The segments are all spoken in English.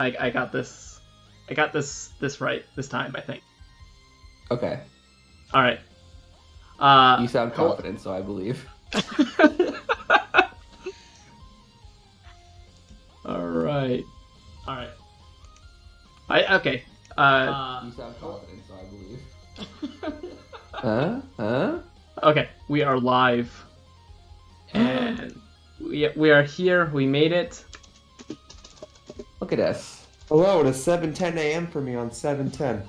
I got this. I got this right this time, I think. Okay. All right. You sound confident, so I believe. All right. All right. Okay. You sound confident, so I believe. Huh? Okay, we are live, and we are here. We made it. Look at us. Hello, it is 7:10 a.m. for me on 7:10.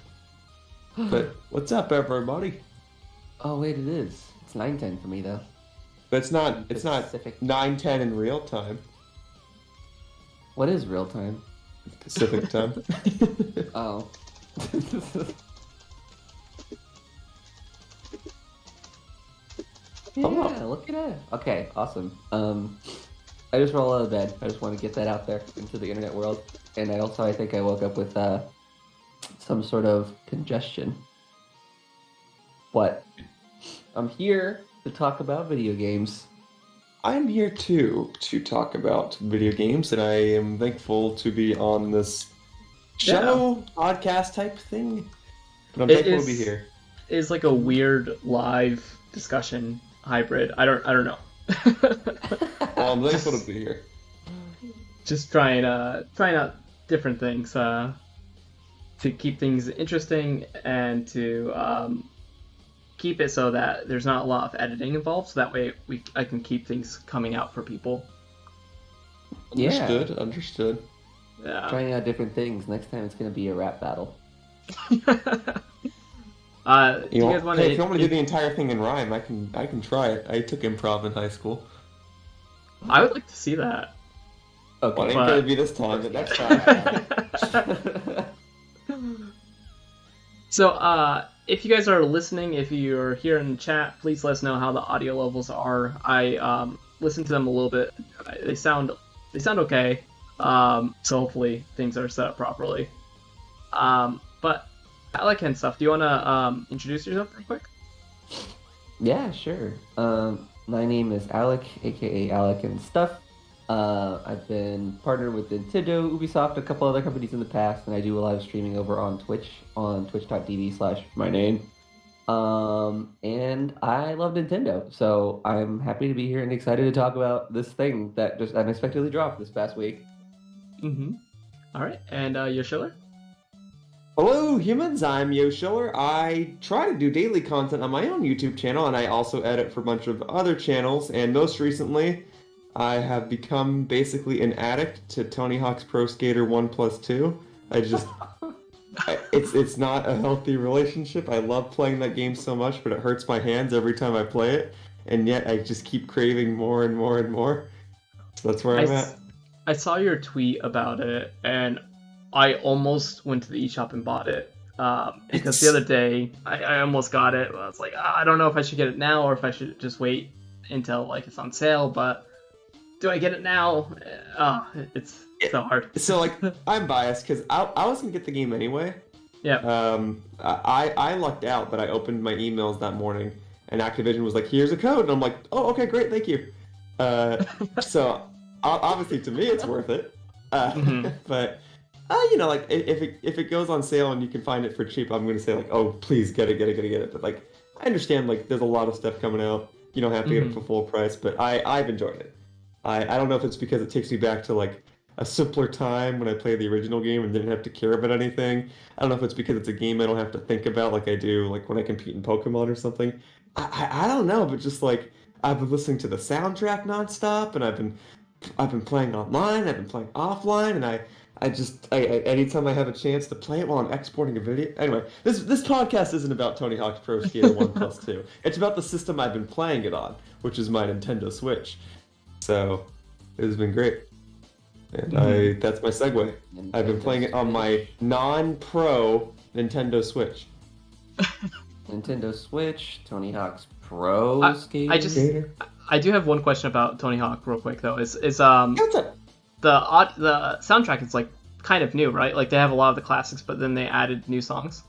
But what's up, everybody? Oh wait, it is. It's 9:10 for me though. But it's not Pacific. 9:10 in real time. What is real time? Pacific time. Oh. Yeah, look at it. Okay, awesome. I just rolled out of bed. I just want to get that out there into the internet world. And I think I woke up with some sort of congestion. What? I'm here to talk about video games. I'm here too to talk about video games, and I am thankful to be on this show podcast type thing. But I'm thankful to be here. It's like a weird live discussion hybrid. I don't know. Well, I'm thankful to be here. Just trying out different things to keep things interesting and to keep it so that there's not a lot of editing involved. So that way I can keep things coming out for people. Understood. Yeah. Trying out different things. Next time it's going to be a rap battle. Do you guys want to? If you want me to do the entire thing in rhyme, I can try it. I took improv in high school. I would like to see that. Okay, well, it ain't gonna be this time, but next time. So, if you guys are listening, if you're here in the chat, please let us know how the audio levels are. I listened to them a little bit. They sound okay. So hopefully things are set up properly. But Alec and stuff, do you want to introduce yourself real quick? Yeah, sure. My name is Alec, aka Alec and Stuff. I've been partnered with Nintendo, Ubisoft, a couple other companies in the past, and I do a lot of streaming over on Twitch, on twitch.tv/myname. And I love Nintendo, so I'm happy to be here and excited to talk about this thing that just unexpectedly dropped this past week. Mm-hmm. All right, and Yoshiller? Hello, humans. I'm Yo Schiller. I try to do daily content on my own YouTube channel, and I also edit for a bunch of other channels. And most recently, I have become basically an addict to Tony Hawk's Pro Skater 1+2. It's not a healthy relationship. I love playing that game so much, but it hurts my hands every time I play it, and yet I just keep craving more and more and more. So that's where I'm at. I saw your tweet about it, and I almost went to the eShop and bought it. Because the other day, I almost got it. I was like, I don't know if I should get it now or if I should just wait until like it's on sale, but do I get it now? It's so hard. So like, I'm biased because I was gonna get the game anyway. Yeah. I lucked out, but I opened my emails that morning, and Activision was like, "Here's a code," and I'm like, "Oh, okay, great, thank you." So obviously to me it's worth it. But like if it goes on sale and you can find it for cheap, I'm gonna say like, "Oh, please get it." But like, I understand like there's a lot of stuff coming out. You don't have to get it for full price, but I've enjoyed it. I don't know if it's because it takes me back to like a simpler time when I played the original game and didn't have to care about anything. I don't know if it's because it's a game I don't have to think about like I do like when I compete in Pokemon or something. I don't know, but just like I've been listening to the soundtrack nonstop, and I've been playing online, I've been playing offline, and I anytime I have a chance to play it while I'm exporting a video. Anyway, this podcast isn't about Tony Hawk's Pro Skater 1+2. It's about the system I've been playing it on, which is my Nintendo Switch. So it has been great. And that's my segue. I've been playing it on my non-pro Nintendo Switch. Nintendo Switch, Tony Hawk's Pro Skater. I do have one question about Tony Hawk real quick though. Is What's up? the soundtrack is like kind of new, right? Like they have a lot of the classics, but then they added new songs.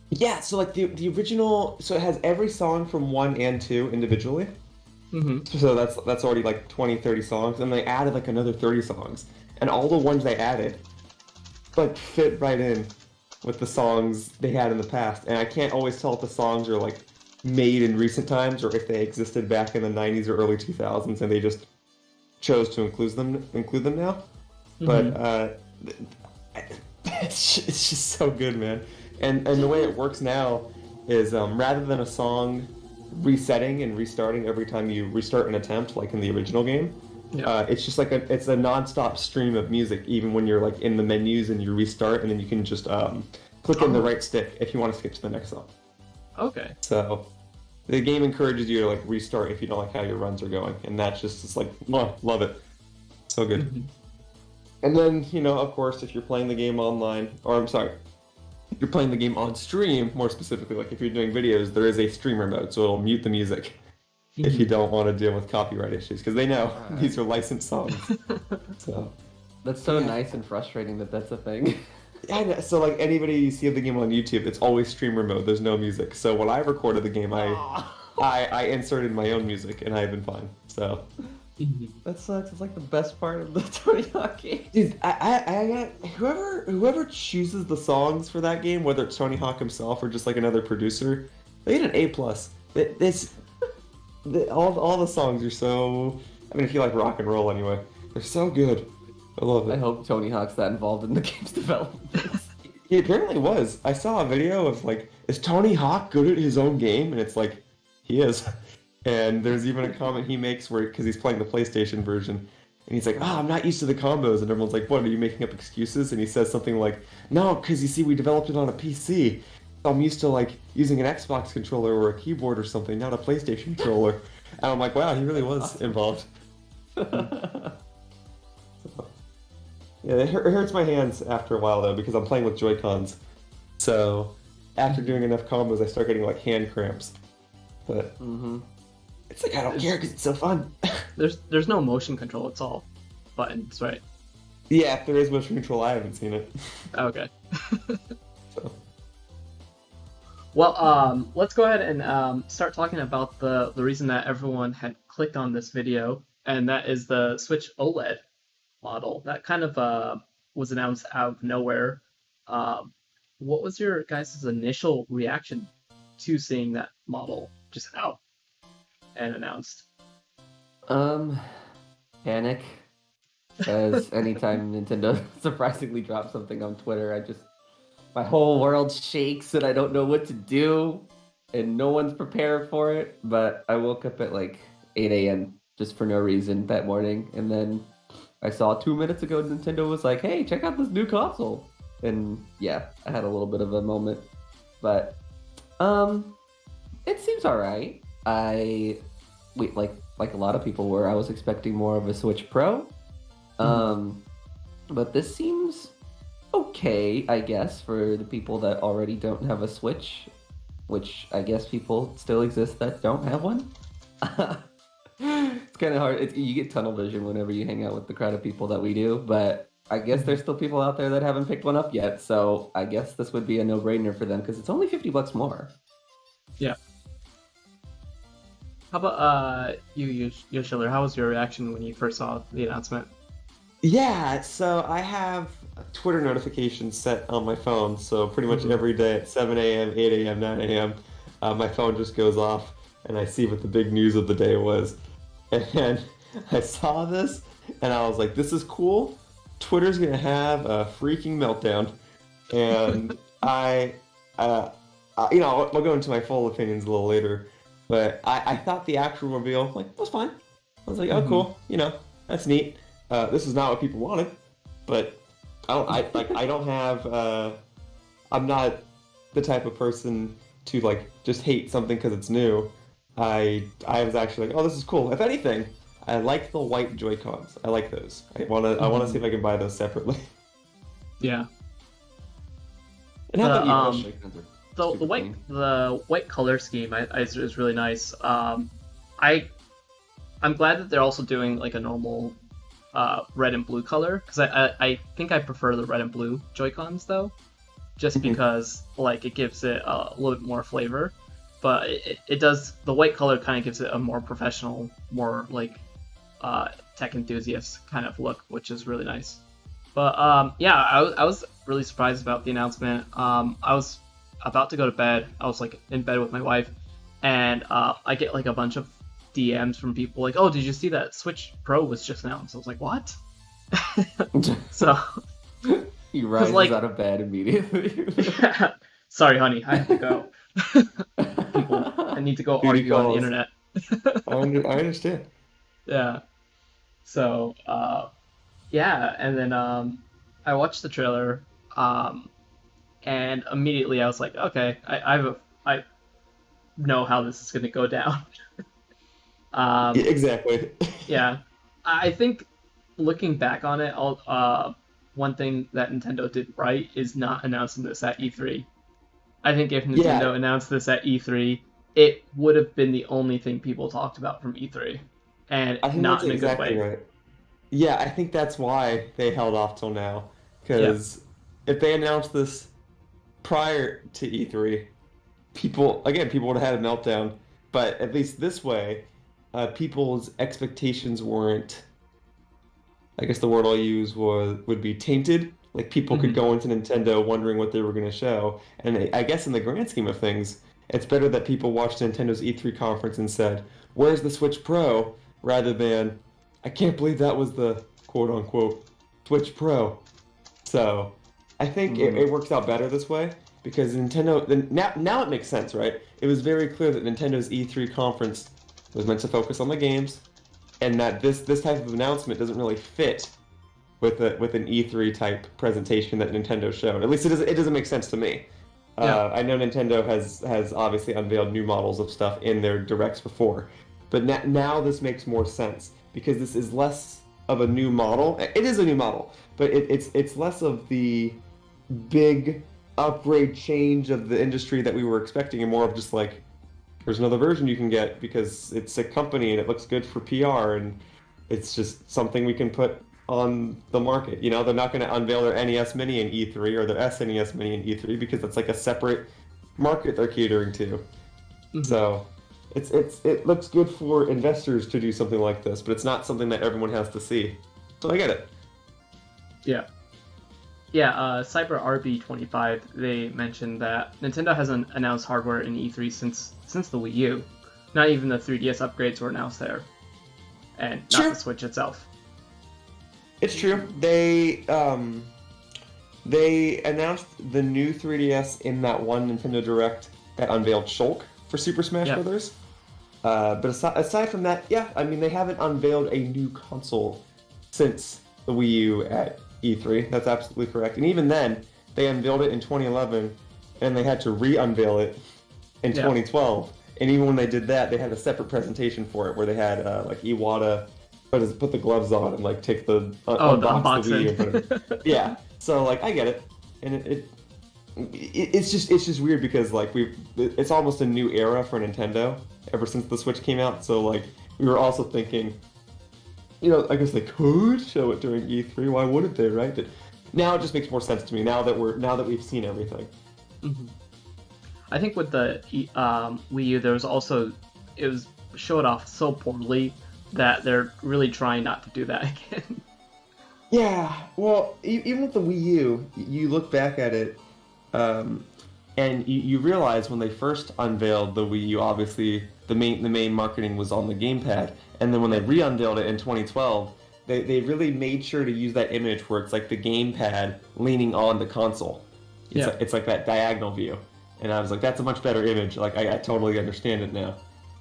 Yeah, so like the original, so it has every song from 1 and 2 individually. So that's already like 20, 30 songs, and they added like another 30 songs. And all the ones they added like fit right in with the songs they had in the past. And I can't always tell if the songs are like made in recent times or if they existed back in the 90s or early 2000s and they just chose to include them now. But it's just so good, man. And the way it works now is rather than a song resetting and restarting every time you restart an attempt, like in the original game, it's just like it's a non-stop stream of music, even when you're like in the menus and you restart, and then you can just click in the right stick if you want to skip to the next song. Okay. So the game encourages you to like restart if you don't like how your runs are going, and that's just it's like, oh, love it, so good. And then, you know, of course, if you're playing the game online, or I'm sorry, if you're playing the game on stream, more specifically, like if you're doing videos, there is a streamer mode, so it'll mute the music if you don't want to deal with copyright issues, because they know these are licensed songs. So That's so nice and frustrating that that's a thing. yeah, so like anybody you see of the game on YouTube, it's always streamer mode. There's no music. So when I recorded the game, I inserted my own music, and I've been fine. So. That sucks. It's like the best part of the Tony Hawk game. Dude, I got whoever chooses the songs for that game, whether it's Tony Hawk himself or just like another producer, they get an A+. All the songs are so. I mean, if you like rock and roll anyway, they're so good. I love it. I hope Tony Hawk's that involved in the game's development. He apparently was. I saw a video of like, is Tony Hawk good at his own game? And it's like, he is. And there's even a comment he makes where, because he's playing the PlayStation version, and he's like, I'm not used to the combos. And everyone's like, what, are you making up excuses? And he says something like, no, because you see, we developed it on a PC. I'm used to like using an Xbox controller or a keyboard or something, not a PlayStation controller. And I'm like, wow, he really was involved. Yeah, it hurts my hands after a while though, because I'm playing with Joy-Cons. So after doing enough combos, I start getting like hand cramps. But it's like I don't care because it's so fun. There's no motion control. It's all buttons, right? Yeah, if there is motion control, I haven't seen it. Okay. So. Well, let's go ahead and start talking about the reason that everyone had clicked on this video, and that is the Switch OLED model. That kind of was announced out of nowhere. What was your guys' initial reaction to seeing that model just out and announced? Panic. Because anytime Nintendo surprisingly drops something on Twitter, my whole world shakes and I don't know what to do, and no one's prepared for it. But I woke up at like 8 a.m. just for no reason that morning, and then I saw 2 minutes ago Nintendo was like, hey, check out this new console. And yeah, I had a little bit of a moment. But it seems alright. Like a lot of people were, I was expecting more of a Switch Pro. But this seems okay, I guess, for the people that already don't have a Switch, which I guess people still exist that don't have one. It's kind of hard. You get tunnel vision whenever you hang out with the crowd of people that we do, but I guess there's still people out there that haven't picked one up yet, so I guess this would be a no-brainer for them because it's only $50 more. Yeah. How about you, Yoshiller? How was your reaction when you first saw the announcement? Yeah, so I have Twitter notifications set on my phone, so pretty much every day at 7 a.m., 8 a.m., 9 a.m., my phone just goes off, and I see what the big news of the day was. And I saw this, and I was like, this is cool. Twitter's going to have a freaking meltdown. And I'll go into my full opinions a little later, but I thought the actual reveal, was fine. I was like, oh, cool, that's neat. This is not what people wanted, but I'm not the type of person to just hate something because it's new. I was actually like, oh, this is cool. If anything, I like the white Joy-Cons. I like those. I wanna see if I can buy those separately. Yeah. And how about you? The white color scheme is really nice. I'm glad that they're also doing a normal red and blue color, because I think I prefer the red and blue Joy-Cons though, just because it gives it a little bit more flavor. But it does, the white color kind of gives it a more professional, more tech enthusiast kind of look, which is really nice. But yeah, I was really surprised about the announcement. I was about to go to bed. I was like in bed with my wife, and I get like a bunch of DMs from people like, "Oh, did you see that Switch Pro was just announced?" I was like, "What?" So He rises like- out of bed immediately. sorry, honey, I have to go. I need to go Duty argue on the calls. internet. I understand. Yeah. So, yeah, and then I watched the trailer, and immediately I was like, okay, I know how this is gonna go down. Yeah, exactly. Yeah, I think looking back on it, one thing that Nintendo did right is not announcing this at E3. I think if Nintendo Yeah. announced this at E3, it would have been the only thing people talked about from E3, and I think not that's in a exactly good way. right. Yeah, I think that's why they held off till now. Because if they announced this prior to E3, people would have had a meltdown. But at least this way, people's expectations weren't. I guess the word I'll use would be tainted. Like people could Mhm. go into Nintendo wondering what they were going to show. And I guess in the grand scheme of things, it's better that people watched Nintendo's E3 conference and said, "Where's the Switch Pro?" rather than, "I can't believe that was the quote unquote Switch Pro." So I think it works out better this way because now it makes sense, right? It was very clear that Nintendo's E3 conference was meant to focus on the games, and that this type of announcement doesn't really fit with an E3 type presentation that Nintendo showed. At least it doesn't make sense to me. Yeah. I know Nintendo has obviously unveiled new models of stuff in their directs before, but now this makes more sense because this is less of a new model. It is a new model, but it's less of the big upgrade change of the industry that we were expecting, and more of just like, here's another version you can get because it's a company and it looks good for PR, and it's just something we can put on the market. You know, they're not going to unveil their NES Mini in E3 or their SNES Mini in E3 because it's like a separate market they're catering to. Mhm. So it looks good for investors to do something like this, but it's not something that everyone has to see. So I get it. Yeah. Yeah, Cyber RB25, they mentioned that Nintendo hasn't announced hardware in E3 since the Wii U. Not even the 3DS upgrades were announced there. And not Sure. the Switch itself. It's true. They announced the new 3DS in that one Nintendo Direct that unveiled Shulk for Super Smash Yeah. Bros. But aside from that, yeah, I mean they haven't unveiled a new console since the Wii U at E3. That's absolutely correct. And even then, they unveiled it in 2011, and they had to re-unveil it in Yeah. 2012. And even when they did that, they had a separate presentation for it where they had like Iwata put the gloves on and like take the The unbox the Wii U. unboxing. Yeah, so like I get it, and it's just weird because like it's almost a new era for Nintendo ever since the Switch came out. So like we were also thinking, you know, I guess they could show it during E3. Why wouldn't they, right? But now it just makes more sense to me now that we've seen everything. Mhm. I think with the Wii U, there was also, it was showed off so poorly that they're really trying not to do that again. Yeah, well, even with the Wii U, you look back at it, and you realize when they first unveiled the Wii U, obviously the main marketing was on the gamepad, and then when they re-unveiled it in 2012, they really made sure to use that image where it's like the gamepad leaning on the console. It's like that diagonal view, and I was like, that's a much better image. Like I totally understand it now.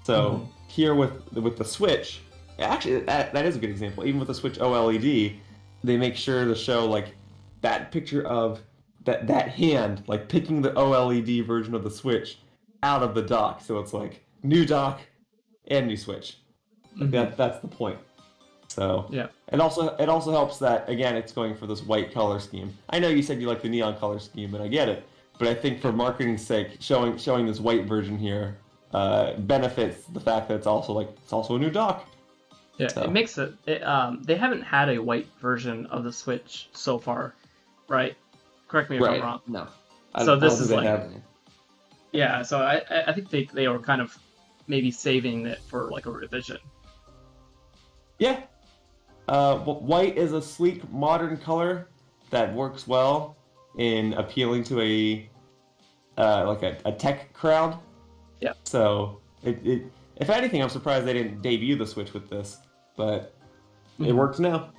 So here with the Switch, actually that is a good example. Even with the Switch OLED, they make sure to show like that picture of that hand like picking the OLED version of the Switch out of the dock. So it's like new dock and new Switch. Like that's the point. So Yeah. it also helps that again it's going for this white color scheme. I know you said you like the neon color scheme, and I get it. But I think for marketing's sake, showing this white version here benefits the fact that it's also a new dock. Yeah, So. it makes it. They haven't had a white version of the Switch so far, right? Correct me if I'm wrong. No. So this don't is think they like, have. yeah. So I think they were kind of maybe saving it for like a revision. Yeah. White is a sleek, modern color that works well in appealing to a tech crowd. Yeah. So if anything, I'm surprised they didn't debut the Switch with this, but it works now.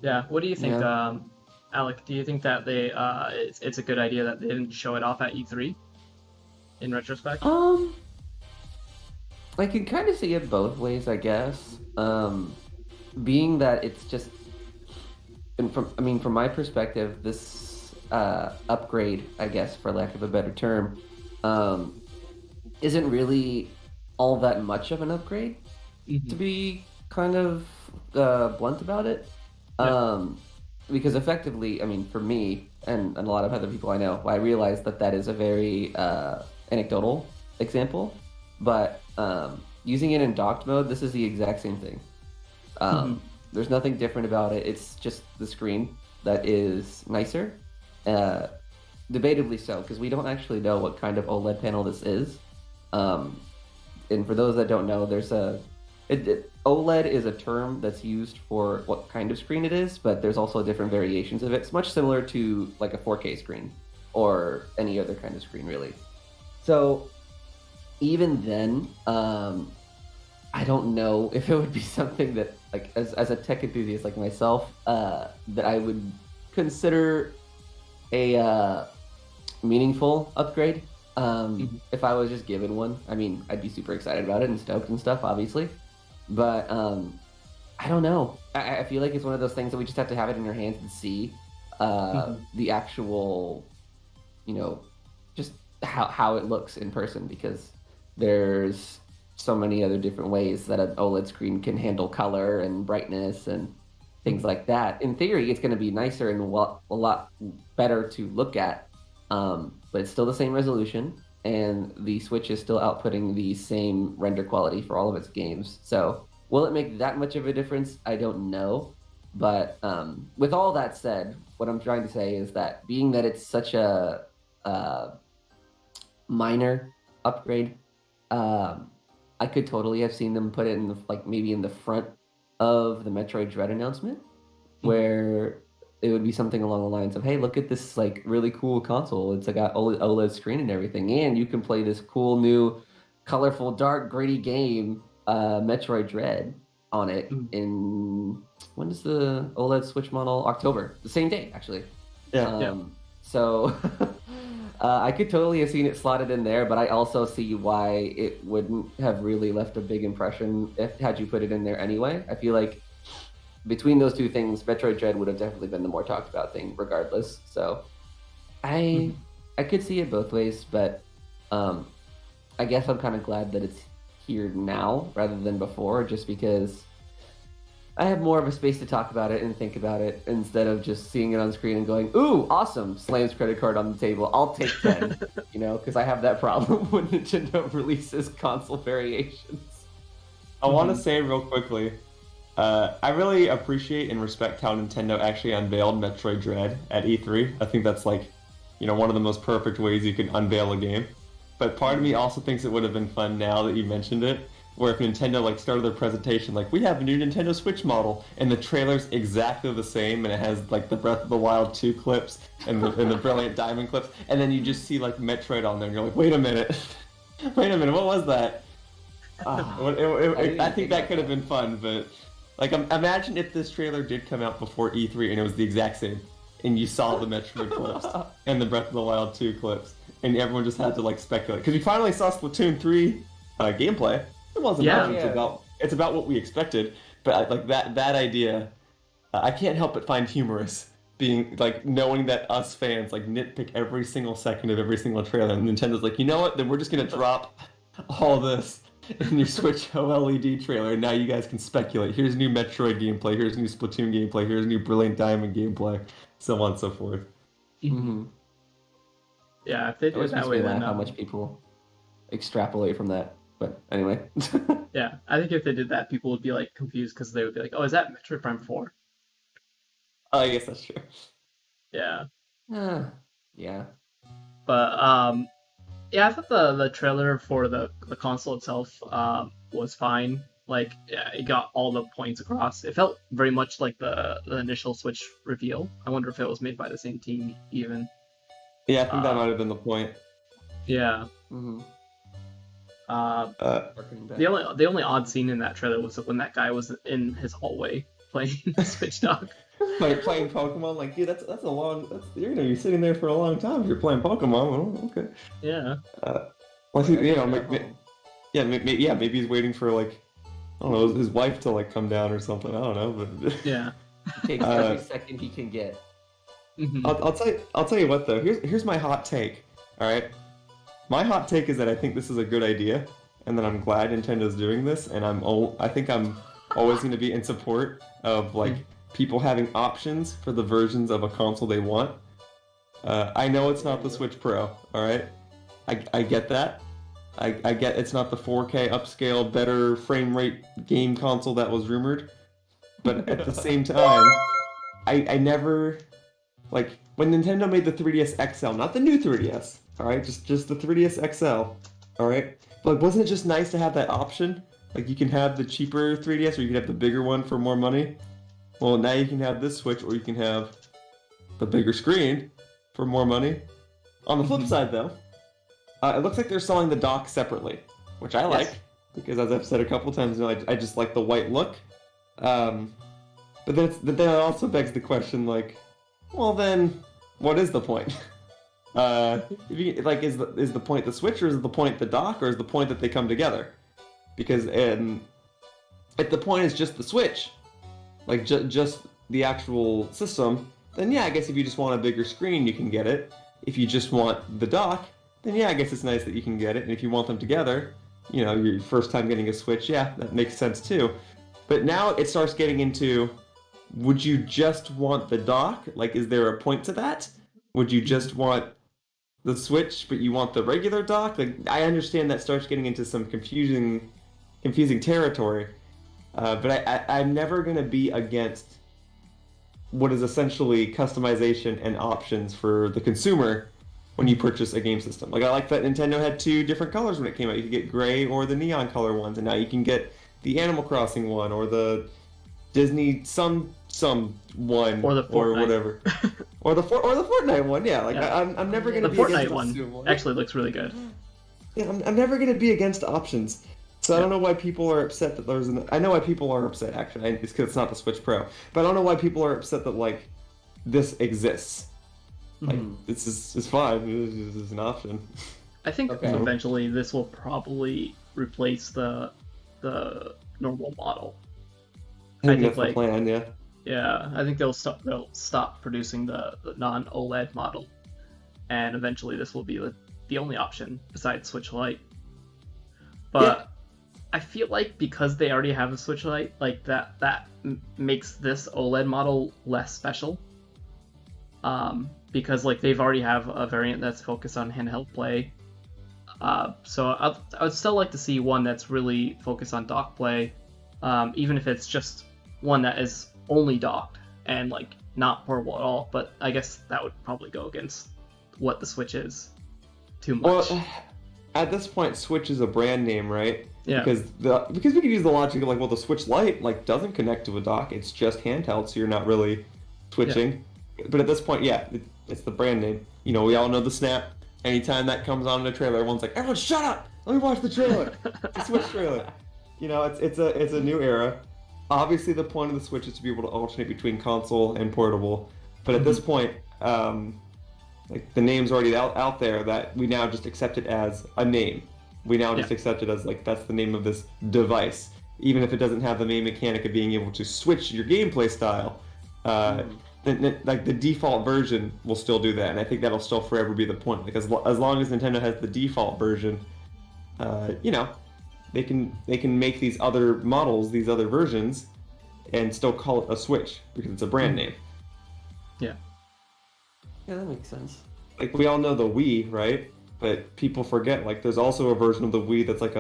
Yeah. What do you think, Yeah. Alec? Do you think that it's a good idea that they didn't show it off at E3 in retrospect? I can kind of see it both ways, I guess. Being that it's just, and from my perspective, this upgrade, I guess, for lack of a better term, isn't really all that much of an upgrade, to be kind of blunt about it. Yeah. Because effectively, I mean, for me and a lot of other people I know, I realize that is a very anecdotal example, but using it in docked mode, this is the exact same thing. There's nothing different about it. It's just the screen that is nicer. Debatably so, because we don't actually know what kind of OLED panel this is. And for those that don't know, OLED is a term that's used for what kind of screen it is, but there's also different variations of it. It's much similar to like a 4K screen or any other kind of screen, really. So even then, I don't know if it would be something that, like, as a tech enthusiast like myself, that I would consider a meaningful upgrade. If I was just given one, I mean, I'd be super excited about it and stoked and stuff, obviously. But I don't know. I feel like it's one of those things that we just have to have it in our hands and see the actual, just how it looks in person, because there's so many other different ways that an OLED screen can handle color and brightness and things like that. In theory, it's going to be nicer and a lot better to look at, but it's still the same resolution, and the Switch is still outputting the same render quality for all of its games. So will it make that much of a difference? I don't know. But with all that said, what I'm trying to say is that being that it's such a minor upgrade, I could totally have seen them put it in maybe in the front of the Metroid Dread announcement, where it would be something along the lines of, hey, look at this like really cool console. It's got OLED screen and everything, and you can play this cool new colorful dark gritty game, Metroid Dread, on it. In when is the OLED Switch model? October, the same day actually. Yeah. So I could totally have seen it slotted in there, but I also see why it wouldn't have really left a big impression had you put it in there anyway. I feel like between those two things, Metroid Dread would have definitely been the more talked about thing regardless. So I could see it both ways, but I guess I'm kind of glad that it's here now rather than before, just because I have more of a space to talk about it and think about it instead of just seeing it on screen and going, ooh, awesome, slams credit card on the table, I'll take 10, because I have that problem when Nintendo releases console variations. I want to say real quickly, I really appreciate and respect how Nintendo actually unveiled Metroid Dread at E3. I think that's one of the most perfect ways you can unveil a game. But part of me also thinks it would have been fun now that you mentioned it, where if Nintendo started their presentation we have a new Nintendo Switch model, and the trailer's exactly the same, and it has the Breath of the Wild 2 clips and the Brilliant Diamond clips, and then you just see Metroid on there, and you're like, wait a minute, what was that? I think that could have been fun, but imagine if this trailer did come out before E3 and it was the exact same, and you saw the Metroid clips and the Breath of the Wild 2 clips, and everyone just had to speculate, because we finally saw Splatoon 3 gameplay. It wasn't much. It's about what we expected, but that idea, I can't help but find humorous. Being knowing that us fans nitpick every single second of every single trailer, and Nintendo's you know what? Then we're just gonna drop all this in your Switch OLED trailer, and now you guys can speculate. Here's new Metroid gameplay. Here's new Splatoon gameplay. Here's new Brilliant Diamond gameplay, so on and so forth. Mm-hmm. Yeah, if they do it that way, then how much people extrapolate from that. But anyway. Yeah, I think if they did that, people would be confused, because they would be oh, is that Metroid Prime 4? Oh, I guess that's true. Yeah. Yeah. But yeah, I thought the trailer for the console itself was fine. Like, yeah, it got all the points across. It felt very much like the initial Switch reveal. I wonder if it was made by the same team even. Yeah, I think that might have been the point. Yeah. Mm-hmm. The only odd scene in that trailer was when that guy was in his hallway playing Switch Dock. Like playing Pokemon, like, dude, that's a long. You're gonna be sitting there for a long time if you're playing Pokemon. Oh, okay. Yeah. Well, you know, maybe he's waiting for like, I don't know, his wife to like come down or something. I don't know, but Yeah. He takes every second he can get. Mm-hmm. I'll tell you what though. Here's my hot take. All right, my hot take is that I think this is a good idea, and that I'm glad Nintendo's doing this, and I think I'm always going to be in support of like people having options for the versions of a console they want. I know it's not the Switch Pro. All right, I get that. I get it's not the 4K upscale, better frame rate game console that was rumored, but at the same time, I never. Like, when Nintendo made the 3DS XL, not the new 3DS, alright? Just the 3DS XL, alright? But like, wasn't it just nice to have that option? Like, you can have the cheaper 3DS, or you can have the bigger one for more money. Well, now you can have this Switch, or you can have the bigger screen for more money. On the flip side, though, it looks like they're selling the dock separately, which I like, because as I've said a couple times, you know, I just like the white look. But then it also begs the question, like, well then, what is the point? Is the point the Switch, or is the point the dock, or is the point that they come together? Because if the point is just the Switch, like just the actual system, then yeah, I guess if you just want a bigger screen, you can get it. If you just want the dock, then yeah, I guess it's nice that you can get it. And if you want them together, you know, your first time getting a Switch, yeah, that makes sense too. But now it starts getting into, would you just want the dock? Like, is there a point to that? Would you just want the Switch, but you want the regular dock? Like, I understand that starts getting into some confusing territory. But I'm never going to be against what is essentially customization and options for the consumer when you purchase a game system. Like, I like that Nintendo had 2 different colors when it came out. You could get gray or the neon color ones, and now you can get the Animal Crossing one or the Disney some one or whatever, or the Fortnite one. Yeah, like yeah. I'm never gonna the be Fortnite against one. Actually, looks really good. Yeah, I'm never gonna be against options. So I don't know why people are upset that there's I know why people are upset. Actually, it's because it's not the Switch Pro. But I don't know why people are upset that like this exists. Like this is fine. This is an option. I think eventually this will probably replace the normal model. I think that's the plan, yeah. Yeah, I think they'll stop producing the non-OLED model, and eventually this will be the only option besides Switch Lite. But I feel like because they already have a Switch Lite, like that makes this OLED model less special. Because like they've already have a variant that's focused on handheld play. So I would still like to see one that's really focused on dock play, even if it's just one that is only docked and like not portable at all. But I guess that would probably go against what the Switch is too much. Well, at this point, Switch is a brand name, right? Yeah. Because we could use the logic of like, well, the Switch Lite like doesn't connect to a dock; it's just handheld, so you're not really switching. Yeah. But at this point, yeah, it's the brand name. You know, we all know the Snap. Anytime that comes on in a trailer, everyone's like, "Everyone, shut up! Let me watch the trailer." It's a Switch trailer. You know, it's a new era. Obviously, the point of the Switch is to be able to alternate between console and portable. But at this point, like the name's already out there that we now just accept it as a name. We now just accept it as like that's the name of this device, even if it doesn't have the main mechanic of being able to switch your gameplay style. Like the default version will still do that, and I think that'll still forever be the point. Like as long as Nintendo has the default version, you know, they can make these other models, these other versions, and still call it a Switch because it's a brand name. Yeah. Yeah, that makes sense. Like we all know the Wii, right? But people forget like there's also a version of the Wii that's like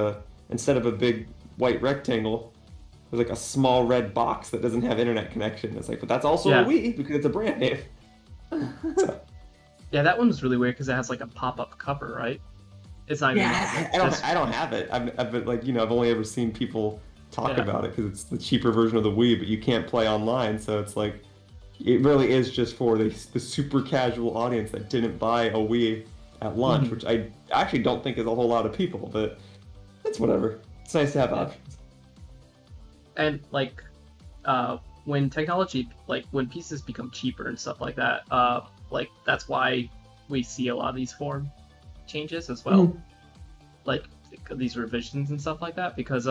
instead of a big white rectangle, there's like a small red box that doesn't have internet connection. It's like, but that's also a Wii because it's a brand name. Yeah, that one's really weird because it has like a pop-up cover, right? It's not even. I don't have it. I've been like, you know, I've only ever seen people talk Yeah. about it because it's the cheaper version of the Wii, but you can't play online, so it's like it really is just for the super casual audience that didn't buy a Wii at launch, Mhm. which I actually don't think is a whole lot of people, but it's whatever. It's nice to have options. And like when technology, like when pieces become cheaper and stuff like that, like that's why we see a lot of these form changes as well, like these revisions and stuff like that, because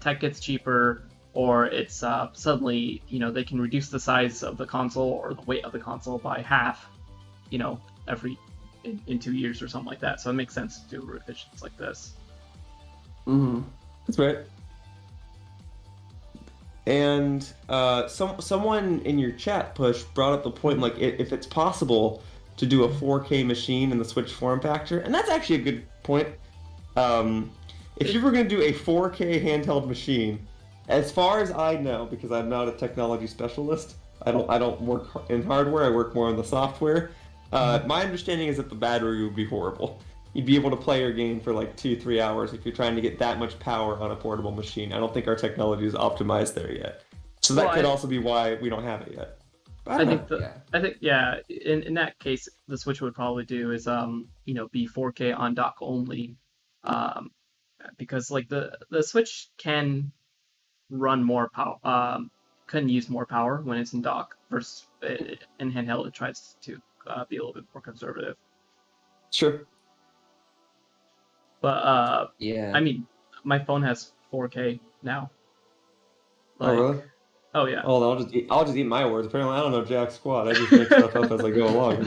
tech gets cheaper, or it's suddenly they can reduce the size of the console or the weight of the console by half, every in 2 years or something like that. So it makes sense to do revisions like this. That's right. And someone in your chat push brought up the point, like if it's possible to do a 4K machine in the Switch form factor, and that's actually a good point. If you were going to do a 4K handheld machine, as far as I know, because I'm not a technology specialist, I don't work in hardware. I work more on the software. My understanding is that the battery would be horrible. You'd be able to play your game for like 2-3 hours if you're trying to get that much power on a portable machine. I don't think our technology is optimized there yet. So that could also be why we don't have it yet. I think in that case the Switch would probably do is be 4K on dock only, because like the Switch can run more power, can use more power when it's in dock versus in handheld. It tries to be a little bit more conservative. Sure. But Yeah. I mean, my phone has 4K now. Oh really? Oh yeah. Oh, I'll just eat my words. Apparently, I don't know jack squat. I just make stuff up as I go along.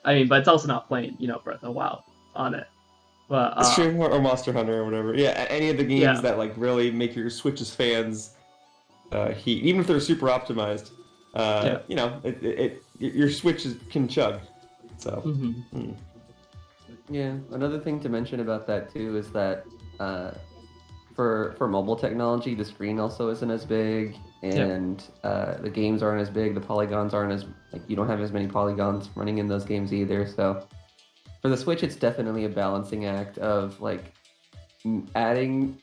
I mean, but it's also not playing, Breath of the Wild on it. But it's true, or Monster Hunter or whatever. Yeah, any of the games that like really make your Switch's fans heat, even if they're super optimized. Your Switch can chug. So. Yeah, another thing to mention about that too is that for mobile technology, the screen also isn't as big, and the games aren't as big. The polygons aren't as you don't have as many polygons running in those games either. So for the Switch, it's definitely a balancing act of like adding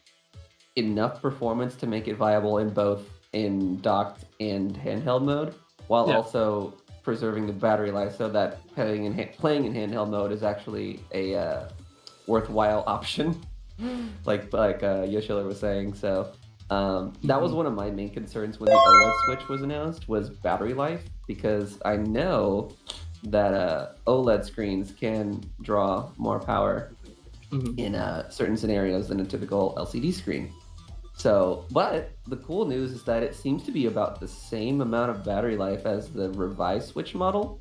enough performance to make it viable in both in docked and handheld mode, while also preserving the battery life, so that playing in handheld mode is actually a worthwhile option, like Yoshila was saying. So that was one of my main concerns when the OLED Switch was announced, was battery life, because I know that OLED screens can draw more power in certain scenarios than a typical LCD screen. So, but the cool news is that it seems to be about the same amount of battery life as the revised Switch model.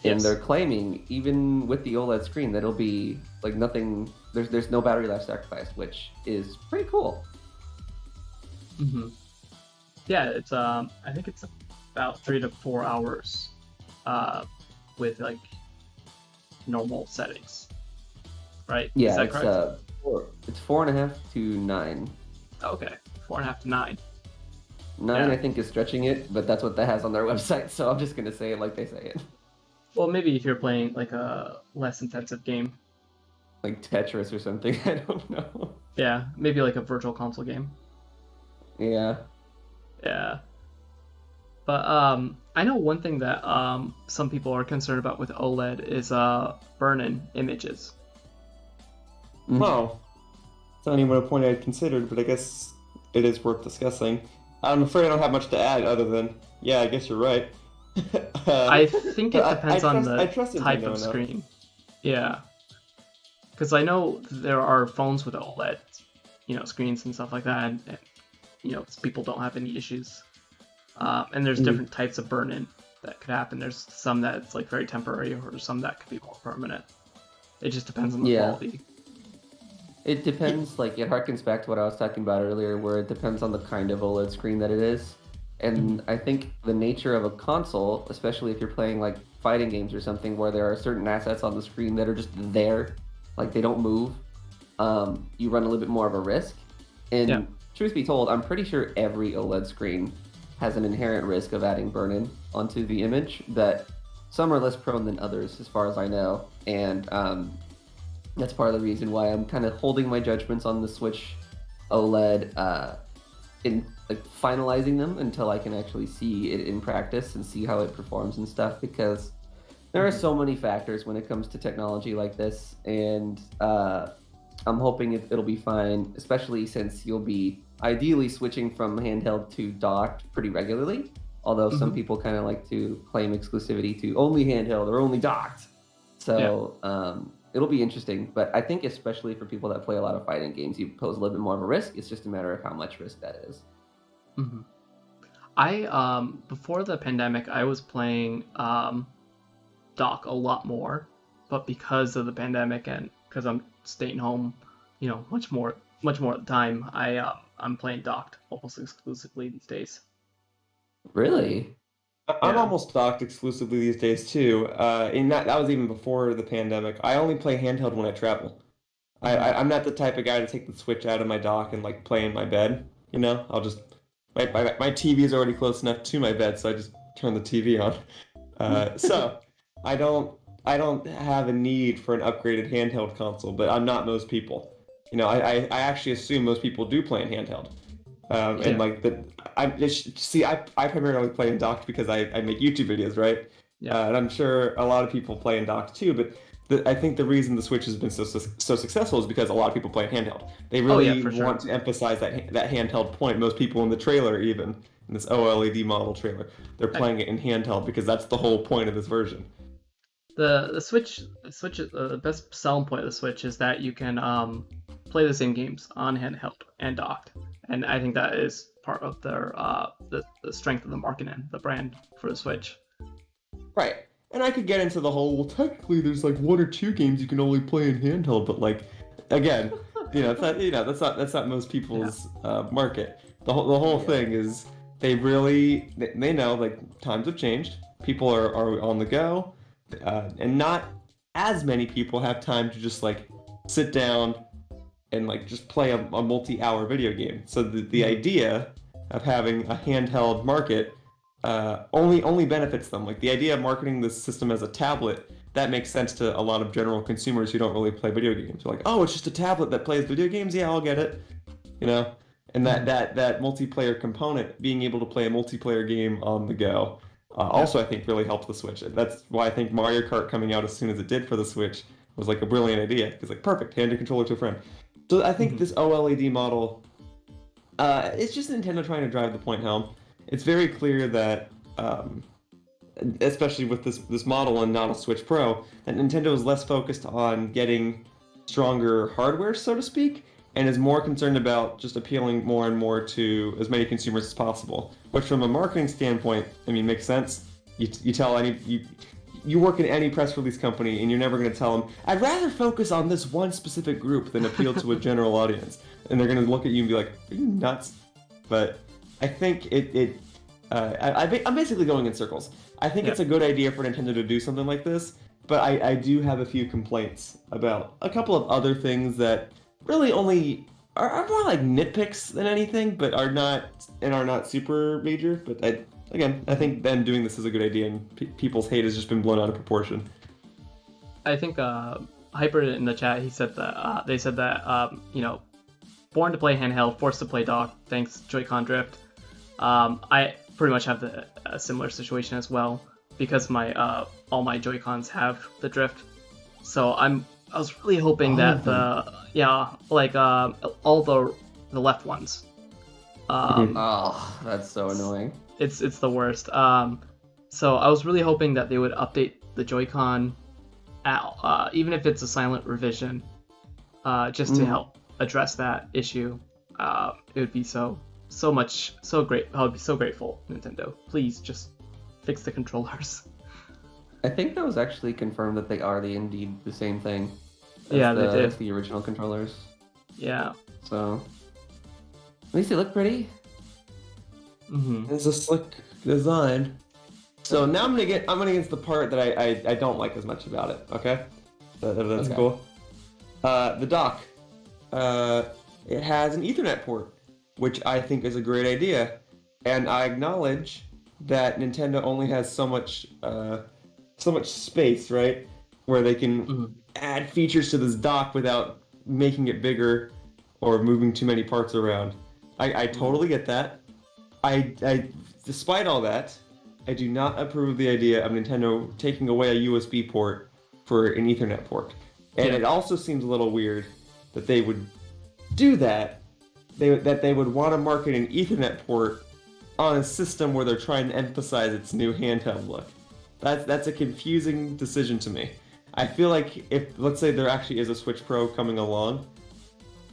And they're claiming, even with the OLED screen, that it'll be like nothing, there's no battery life sacrificed, which is pretty cool. Yeah, it's I think it's about 3 to 4 hours with like normal settings. Right? Yeah, is that correct? It's 4.5 to 9. Okay, 4.5 to 9. 9, I think, is stretching it, but that's what that has on their website, so I'm just gonna say it like they say it. Well, maybe if you're playing like a less intensive game, like Tetris or something. I don't know. Yeah, maybe like a virtual console game. Yeah. But I know one thing that some people are concerned about with OLED is burn-in images. Oh. It's not even a point I had considered, but I guess it is worth discussing. I'm afraid I don't have much to add other than, yeah, I guess you're right. I think it depends on the type of enough. screen. Yeah. Because I know there are phones with OLED, screens and stuff like that, and people don't have any issues. And there's different types of burn-in that could happen. There's some that's like very temporary, or some that could be more permanent. It just depends on the quality. It depends, like, it harkens back to what I was talking about earlier, where it depends on the kind of OLED screen that it is. And I think the nature of a console, especially if you're playing, like, fighting games or something, where there are certain assets on the screen that are just there, like, they don't move, you run a little bit more of a risk. And truth be told, I'm pretty sure every OLED screen has an inherent risk of adding burn-in onto the image, that some are less prone than others, as far as I know. And that's part of the reason why I'm kind of holding my judgments on the Switch OLED in like finalizing them until I can actually see it in practice and see how it performs and stuff, because there are so many factors when it comes to technology like this, and I'm hoping it'll be fine, especially since you'll be ideally switching from handheld to docked pretty regularly. Although some people kind of like to claim exclusivity to only handheld or only docked. So it'll be interesting. But I think especially for people that play a lot of fighting games, you pose a little bit more of a risk. It's just a matter of how much risk that is. Mm-hmm. I before the pandemic, I was playing dock a lot more, but because of the pandemic and because I'm staying home, much more at the time, I'm playing docked almost exclusively these days. Really? I'm Yeah. almost docked exclusively these days too. And that was even before the pandemic. I only play handheld when I travel. I'm not the type of guy to take the Switch out of my dock and like play in my bed. I'll just my TV is already close enough to my bed, so I just turn the TV on. So I don't have a need for an upgraded handheld console, but I'm not most people. I actually assume most people do play in handheld. And like I primarily play in docked because I make YouTube videos, right? Yeah. And I'm sure a lot of people play in docked too, but I think the reason the Switch has been so successful is because a lot of people play in handheld. They really for sure. want to emphasize that handheld point. Most people in the trailer, even in this OLED model trailer, they're playing it in handheld because that's the whole point of this version. The Switch the best selling point of the Switch is that you can play the same games on handheld and docked, and I think that is part of their the strength of the marketing, the brand for the Switch. Right. And I could get into the whole, well, technically there's like one or two games you can only play in handheld, but like, again, it's not, that's not most people's market. The whole thing is they know like times have changed. People are on the go, and not as many people have time to just like sit down and like just play a multi-hour video game. So the idea of having a handheld market only benefits them. Like the idea of marketing this system as a tablet, that makes sense to a lot of general consumers who don't really play video games. They're like, oh, it's just a tablet that plays video games. Yeah, I'll get it. And that multiplayer component, being able to play a multiplayer game on the go, also I think really helps the Switch. That's why I think Mario Kart coming out as soon as it did for the Switch was like a brilliant idea. Because like perfect, hand a controller to a friend. So I think this OLED model, it's just Nintendo trying to drive the point home. It's very clear that, especially with this model and not a Switch Pro, that Nintendo is less focused on getting stronger hardware, so to speak, and is more concerned about just appealing more and more to as many consumers as possible. Which, from a marketing standpoint, I mean, makes sense. You work in any press release company, and you're never going to tell them, I'd rather focus on this one specific group than appeal to a general audience. And they're going to look at you and be like, are you nuts? But I think I'm basically going in circles. I think it's a good idea for Nintendo to do something like this, but I do have a few complaints about a couple of other things that really only are more like nitpicks than anything, but are not super major. But I think them doing this is a good idea, and people's hate has just been blown out of proportion. I think Hyper in the chat, he said that they said that born to play handheld, forced to play dock, thanks Joy-Con drift. I pretty much have a similar situation as well, because my all my Joy-Cons have the drift. So I was really hoping that all the left ones. Oh, that's so annoying. It's the worst. So I was really hoping that they would update the Joy-Con, even if it's a silent revision, just to help address that issue. It would be so great. I would be so grateful, Nintendo. Please just fix the controllers. I think that was actually confirmed that they are indeed the same thing. They did. As the original controllers. Yeah. So at least they look pretty. It's a slick design. So now I'm gonna get into the part that I don't like as much about it. Okay, that's cool. The dock. It has an Ethernet port, which I think is a great idea, and I acknowledge that Nintendo only has so much space, right, where they can add features to this dock without making it bigger or moving too many parts around. I totally get that. Despite all that, I do not approve of the idea of Nintendo taking away a USB port for an Ethernet port. And it also seems a little weird that they would do that. That they would want to market an Ethernet port on a system where they're trying to emphasize its new handheld look. That's a confusing decision to me. I feel like if, let's say, there actually is a Switch Pro coming along,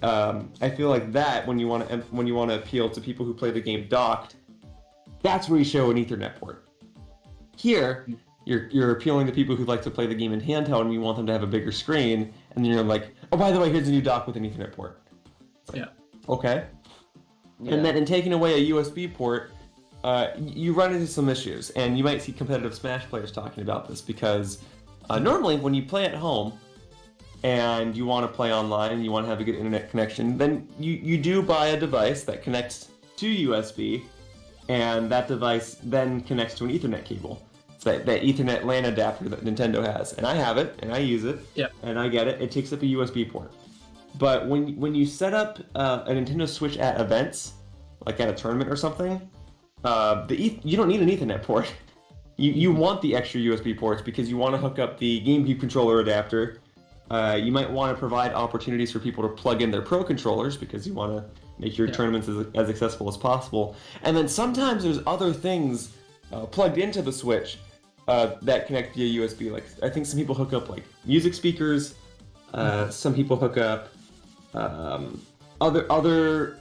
I feel like that when you want to appeal to people who play the game docked, that's where you show an Ethernet port. Here, you're appealing to people who like to play the game in handheld, and you want them to have a bigger screen, and then you're like, oh, by the way, here's a new dock with an Ethernet port. It's like, okay. Yeah. And then in taking away a USB port, you run into some issues, and you might see competitive Smash players talking about this because normally when you play at home and you want to play online, you want to have a good internet connection, then you do buy a device that connects to USB, and that device then connects to an Ethernet cable. It's that Ethernet LAN adapter that Nintendo has, and I have it, and I use it, and I get it. It takes up a USB port. But when you set up a Nintendo Switch at events, like at a tournament or something, you don't need an Ethernet port. You want the extra USB ports because you want to hook up the GameCube controller adapter. You might want to provide opportunities for people to plug in their Pro controllers because you want to make your tournaments as accessible as possible. And then sometimes there's other things plugged into the Switch that connect via USB. Like I think some people hook up like music speakers. Some people hook up other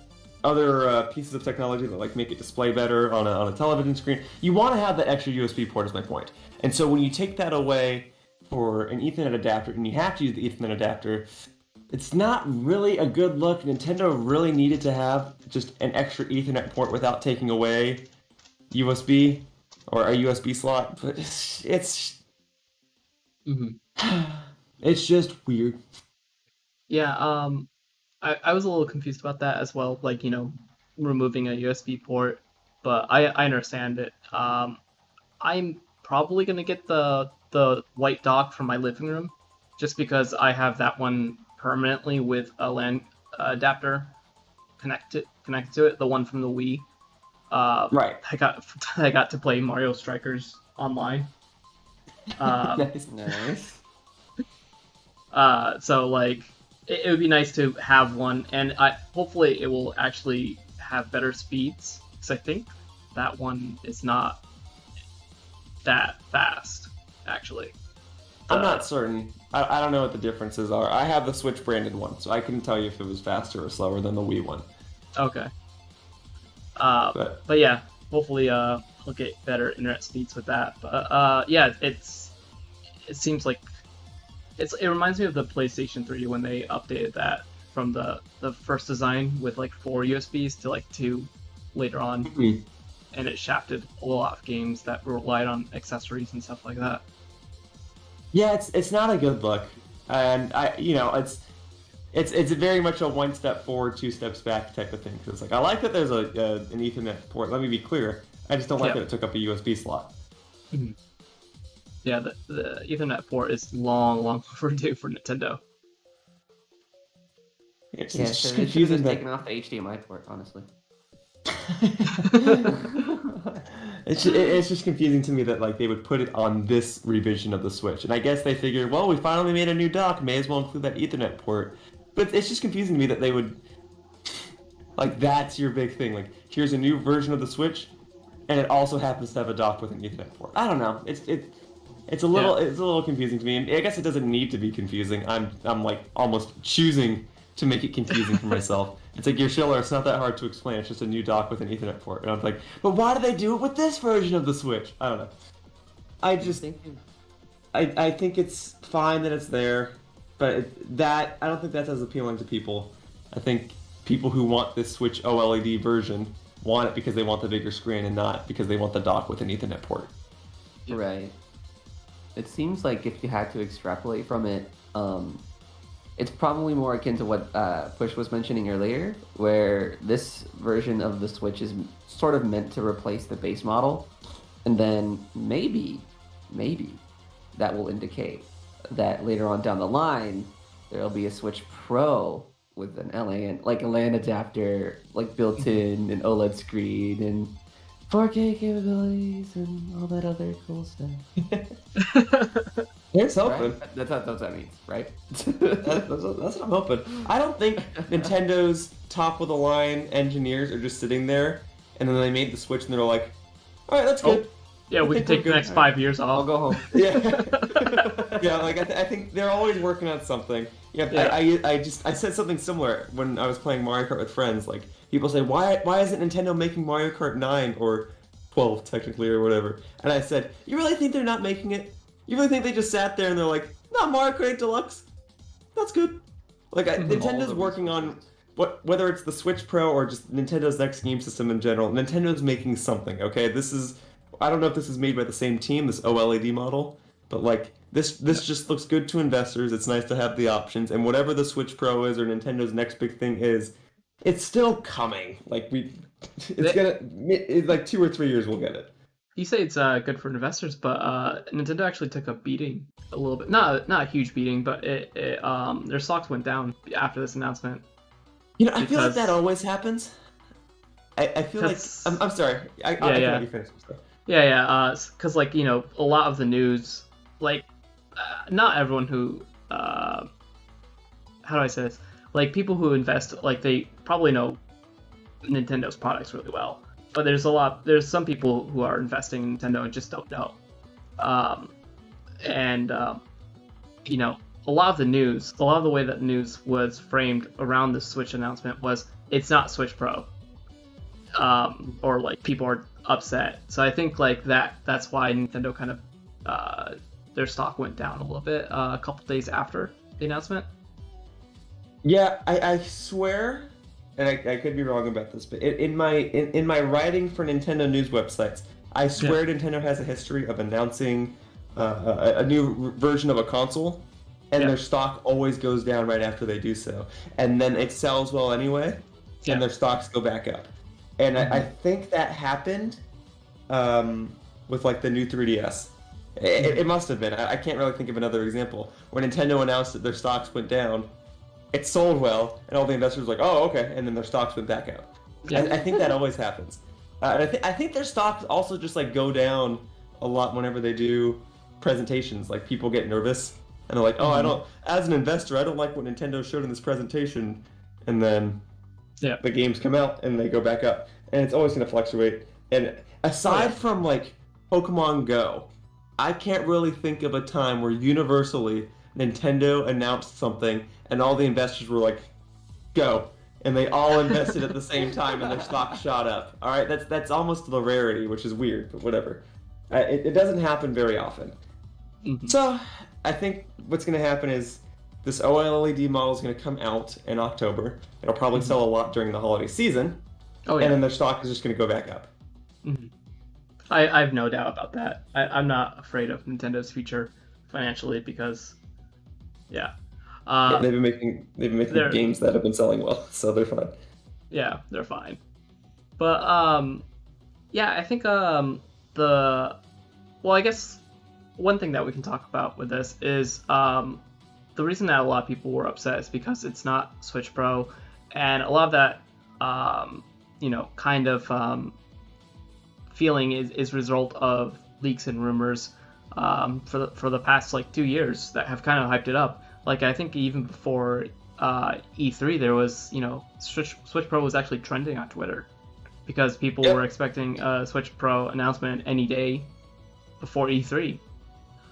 pieces of technology that like make it display better on a television screen. You want to have that extra USB port is my point. And so when you take that away for an Ethernet adapter and you have to use the Ethernet adapter, it's not really a good look. Nintendo really needed to have just an extra Ethernet port without taking away USB or a USB slot. But it's it's just weird. Yeah, I was a little confused about that as well, like, removing a USB port, but I understand it. I'm probably going to get the white dock from my living room, just because I have that one permanently with a LAN adapter connected to it, the one from the Wii. Right. I got to play Mario Strikers online. Nice. So, like, it would be nice to have one, and hopefully it will actually have better speeds, because I think that one is not that fast, actually. I'm not certain. I don't know what the differences are. I have the Switch branded one, so I couldn't tell you if it was faster or slower than the Wii one. Okay. But yeah, hopefully I'll get better internet speeds with that. But yeah, it seems like it reminds me of the PlayStation 3 when they updated that from the first design with like 4 USBs to like 2 later on, and it shafted a lot of games that relied on accessories and stuff like that. Yeah, it's not a good look, and it's very much a 1 step forward, 2 steps back type of thing. Because it's like I like that there's an Ethernet port. Let me be clear, I just don't like that it took up a USB slot. Mm-hmm. Yeah, the Ethernet port is long overdue for Nintendo. It's just confusing. Taking off the HDMI port, honestly. It's just confusing to me that like they would put it on this revision of the Switch, and I guess they figured, well, we finally made a new dock, may as well include that Ethernet port. But it's just confusing to me that they would, like, that's your big thing. Like, here's a new version of the Switch, and it also happens to have a dock with an Ethernet port. I don't know. It's a little confusing to me, and I guess it doesn't need to be confusing. I'm like almost choosing to make it confusing for myself. It's like, you're Schiller, it's not that hard to explain. It's just a new dock with an Ethernet port. And I'm like, but why do they do it with this version of the Switch? I don't know. I think it's fine that it's there, but I don't think that's as appealing to people. I think people who want this Switch OLED version want it because they want the bigger screen and not because they want the dock with an Ethernet port. Right. It seems like if you had to extrapolate from it, it's probably more akin to what Push was mentioning earlier, where this version of the Switch is sort of meant to replace the base model, and then maybe that will indicate that later on down the line, there'll be a Switch Pro with an like a LAN adapter, like built in, an OLED screen, and 4K capabilities, and all that other cool stuff. Here's hoping. Right? That's what that means, right? That's what I'm hoping. I don't think Nintendo's top of the line engineers are just sitting there, and then they made the Switch, and they're like, "All right, that's good." Yeah, we can take the next 5 years off. I'll go home. Yeah, yeah. Like I think they're always working on something. Yeah, I said something similar when I was playing Mario Kart with friends. Like people say, "Why isn't Nintendo making Mario Kart 9 or 12 technically or whatever?" And I said, "You really think they're not making it? You really think they just sat there and they're like, no, Mario Kart 8 Deluxe, that's good." Like Nintendo's working on whether it's the Switch Pro or just Nintendo's next game system in general. Nintendo's making something. Okay, I don't know if this is made by the same team, this OLED model, but like this just looks good to investors. It's nice to have the options, and whatever the Switch Pro is or Nintendo's next big thing is, it's still coming. Like it's like 2 or 3 years we'll get it. You say it's good for investors, but Nintendo actually took a beating a little bit. Not a huge beating, but their stocks went down after this announcement. You know, I feel like that always happens. I feel like I'm sorry. I can let you finish stuff. Yeah. Because like a lot of the news, like not everyone who how do I say this? Like people who invest, like they probably know Nintendo's products really well. But there's some people who are investing in Nintendo and just don't know. A lot of the news, a lot of the way that news was framed around the Switch announcement was it's not Switch Pro. Or like people are upset. So I think like that's why Nintendo kind of their stock went down a little bit a couple days after the announcement. Yeah, I swear, and I could be wrong about this, but in my writing for Nintendo news websites, I swear Nintendo has a history of announcing a new version of a console, and their stock always goes down right after they do so, and then it sells well anyway, and their stocks go back up. And I think that happened with like the new 3DS. It must have been. I can't really think of another example where Nintendo announced that their stocks went down. It sold well, and all the investors were like, "Oh, okay," and then their stocks went back up. Yeah. I think that always happens. And I think their stocks also just like go down a lot whenever they do presentations. Like people get nervous, and they're like, "Oh, I don't." As an investor, I don't like what Nintendo showed in this presentation, and then the games come out and they go back up, and it's always going to fluctuate. And aside from like Pokemon Go, I can't really think of a time where universally Nintendo announced something and all the investors were like, "Go," and they all invested at the same time and their stock shot up. All right, that's almost the rarity, which is weird, but whatever. It doesn't happen very often. Mm-hmm. So I think what's going to happen is this OLED model is going to come out in October. It'll probably sell a lot during the holiday season, and then their stock is just going to go back up. Mm-hmm. I have no doubt about that. I'm not afraid of Nintendo's future financially because, they've been making games that have been selling well, so they're fine. Yeah, they're fine. But I think I guess one thing that we can talk about with this is the reason that a lot of people were upset is because it's not Switch Pro, and a lot of that kind of feeling is result of leaks and rumors for the past like 2 years that have kind of hyped it up. Like I think even before E3 there was Switch Pro was actually trending on Twitter because people were expecting a Switch Pro announcement any day before E3.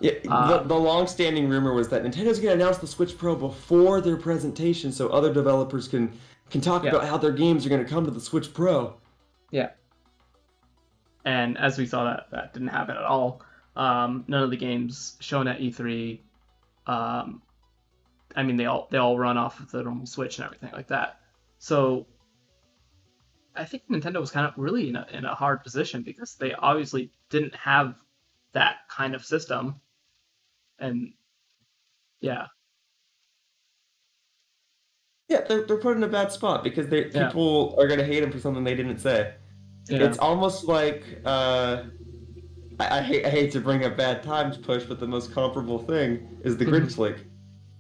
Yeah, the long-standing rumor was that Nintendo's going to announce the Switch Pro before their presentation so other developers can talk about how their games are going to come to the Switch Pro. Yeah. And as we saw, that didn't happen at all. None of the games shown at E3, they all run off of the normal Switch and everything like that. So I think Nintendo was kind of really in a hard position because they obviously didn't have that kind of system. And yeah, they're put in a bad spot because people are going to hate them for something they didn't say. Yeah. It's almost like I hate to bring up bad times push, but the most comparable thing is the Grinch leak.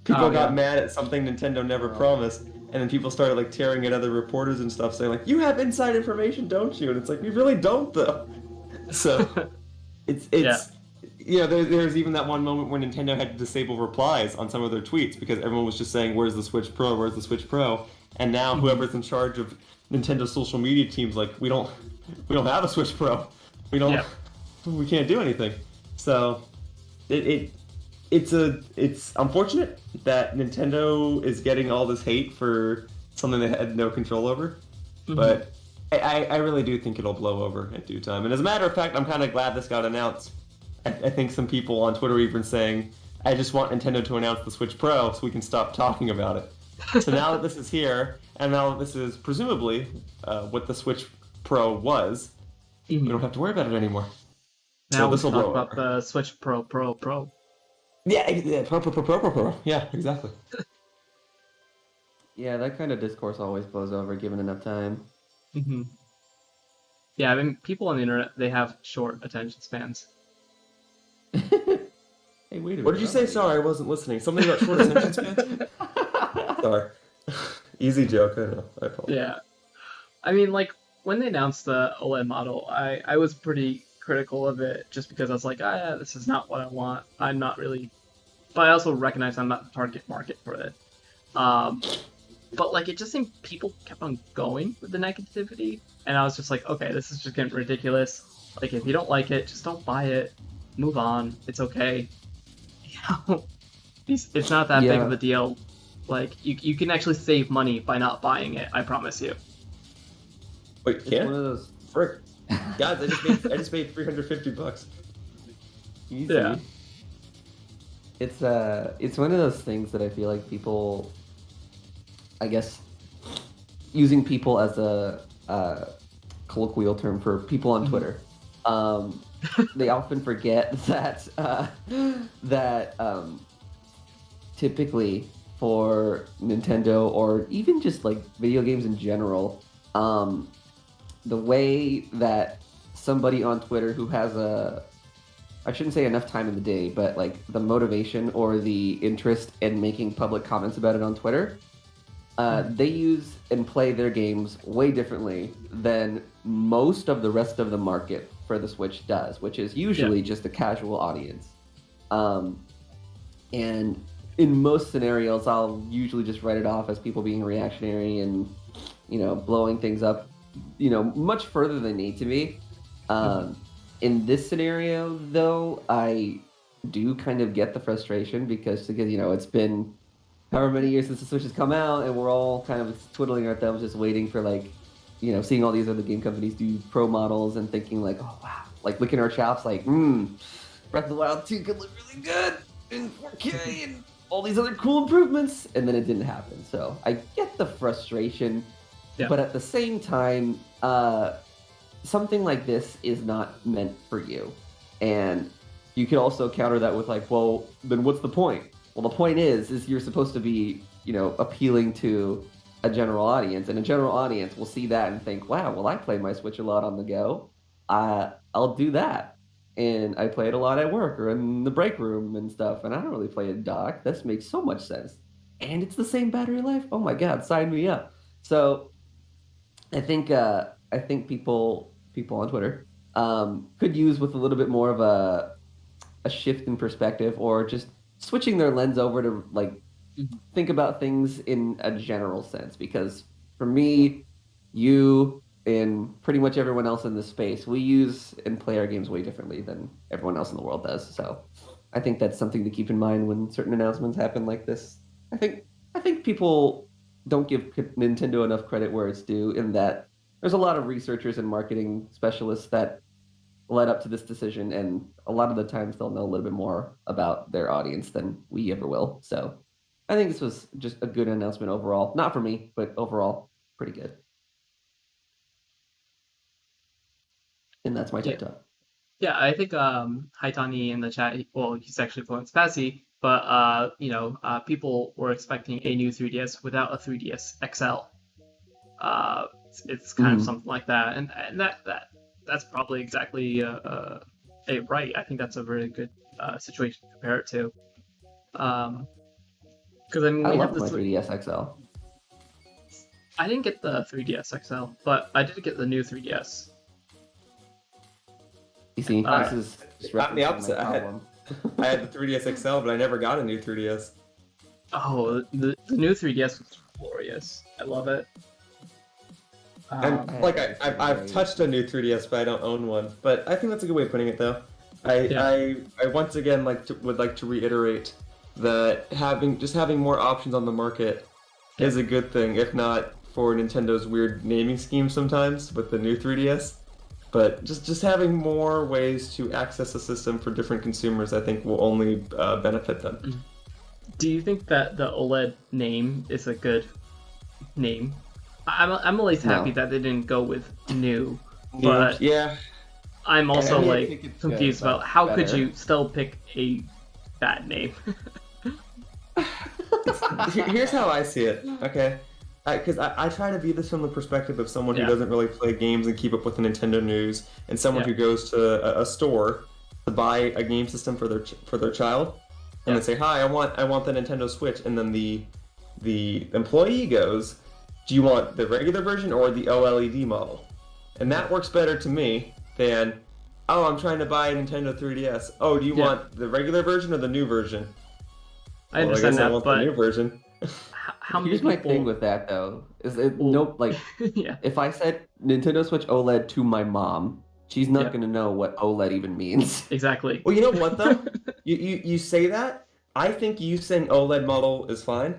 People got mad at something Nintendo never promised, and then people started like tearing at other reporters and stuff, saying like, "You have inside information, don't you?" And it's like, we really don't, though. So it's there's even that one moment where Nintendo had to disable replies on some of their tweets because everyone was just saying, "Where's the Switch Pro? Where's the Switch Pro?" And now whoever's in charge of Nintendo's social media team's like, we don't have a Switch Pro. We can't do anything. So it's unfortunate that Nintendo is getting all this hate for something they had no control over. But I really do think it'll blow over in due time. And as a matter of fact, I'm kind of glad this got announced. I think some people on Twitter even saying, I just want Nintendo to announce the Switch Pro so we can stop talking about it. So now that this is here, and now that this is presumably what the Switch Pro was, we don't have to worry about it anymore. Now so this will talk blow about over. the Switch Pro. Yeah, Pro. Yeah, exactly. Yeah, that kind of discourse always blows over given enough time. Yeah, I mean, people on the internet, they have short attention spans. Hey, wait a minute. What did you say? Sorry, I wasn't listening. Something about short attention span? Sorry. Easy joke, I know. I apologize. Yeah. I mean, like, when they announced the OLED model, I was pretty critical of it just because I was like, this is not what I want. I'm not really... But I also recognize I'm not the target market for it. But, like, it just seemed people kept on going with the negativity, and I was just like, okay, this is just getting ridiculous. Like, if you don't like it, just don't buy it. Move on. It's okay. You know? It's not that big of a deal. Like, you can actually save money by not buying it, I promise you. Wait, It's one of those... Frick. Guys, I just paid $350. Easy. Yeah. It's one of those things that I feel like people, I guess, using people as a colloquial term for people on Twitter, they often forget that typically for Nintendo or even just like video games in general, the way that somebody on Twitter who has I shouldn't say enough time in the day, but like the motivation or the interest in making public comments about it on Twitter, they use and play their games way differently than most of the rest of the market for the Switch does, which is usually just a casual audience. And in most scenarios, I'll usually just write it off as people being reactionary and, blowing things up, much further than they need to be. In this scenario, though, I do kind of get the frustration because it's been however many years since the Switch has come out, and we're all kind of twiddling our thumbs just waiting for, seeing all these other game companies do pro models and thinking like, oh, wow, like licking our chops like, Breath of the Wild 2 could look really good in 4K and all these other cool improvements, and then it didn't happen. So I get the frustration, but at the same time, something like this is not meant for you. And you could also counter that with like, well, then what's the point? Well, the point is you're supposed to be, appealing to a general audience, and a general audience will see that and think, wow, well, I play my Switch a lot on the go. I'll do that. And I play it a lot at work or in the break room and stuff, and I don't really play it dock. This makes so much sense. And it's the same battery life. Oh my God, sign me up. So I think people on Twitter could use with a little bit more of a shift in perspective, or just switching their lens over to think about things in a general sense. Because for me, you and pretty much everyone else in this space, we use and play our games way differently than everyone else in the world does. So I think that's something to keep in mind when certain announcements happen like this. I think people don't give Nintendo enough credit where it's due, in that there's a lot of researchers and marketing specialists that led up to this decision, and a lot of the times they'll know a little bit more about their audience than we ever will. So I think this was just a good announcement overall. Not for me, but overall, pretty good. And that's my TED Talk. Yeah, I think Haitani in the chat, well, he's actually playing Spazzy, but people were expecting a new 3DS without a 3DS XL. It's kind of something like that, and that's probably exactly right. I think that's a very good situation to compare it to. Because I mean, I we love have this my 3DS XL. I didn't get the 3DS XL, but I did get the new 3DS. You see, this is just I'm the referencing opposite. my problem. I had the 3DS XL, but I never got a new 3DS. Oh, the new 3DS was glorious. I love it. And I've touched a new 3DS, but I don't own one. But I think that's a good way of putting it, though. I once again would like to reiterate that having more options on the market is a good thing, if not for Nintendo's weird naming scheme sometimes with the new 3DS. But just having more ways to access the system for different consumers, I think, will only benefit them. Do you think that the OLED name is a good name? I'm always happy that they didn't go with new, but yeah, I'm also I think it's confused good, about but how better. could you still pick a bad name? Here's how I see it, okay? Because I try to view this from the perspective of someone who Yeah. doesn't really play games and keep up with the Nintendo news, and someone who goes to a store to buy a game system for their child, and they say, "Hi, I want the Nintendo Switch," and then the employee goes, "Do you want the regular version or the OLED model?" And that works better to me than, "Oh, I'm trying to buy a Nintendo 3DS. Oh, do you want the regular version or the new version?" I understand guess I that, want but the new version. how many Here's people? my thing with that though. Yeah. If I said Nintendo Switch OLED to my mom, she's not Yeah. gonna know what OLED even means. Exactly. Well, you know what though? you say that. I think you saying OLED model is fine.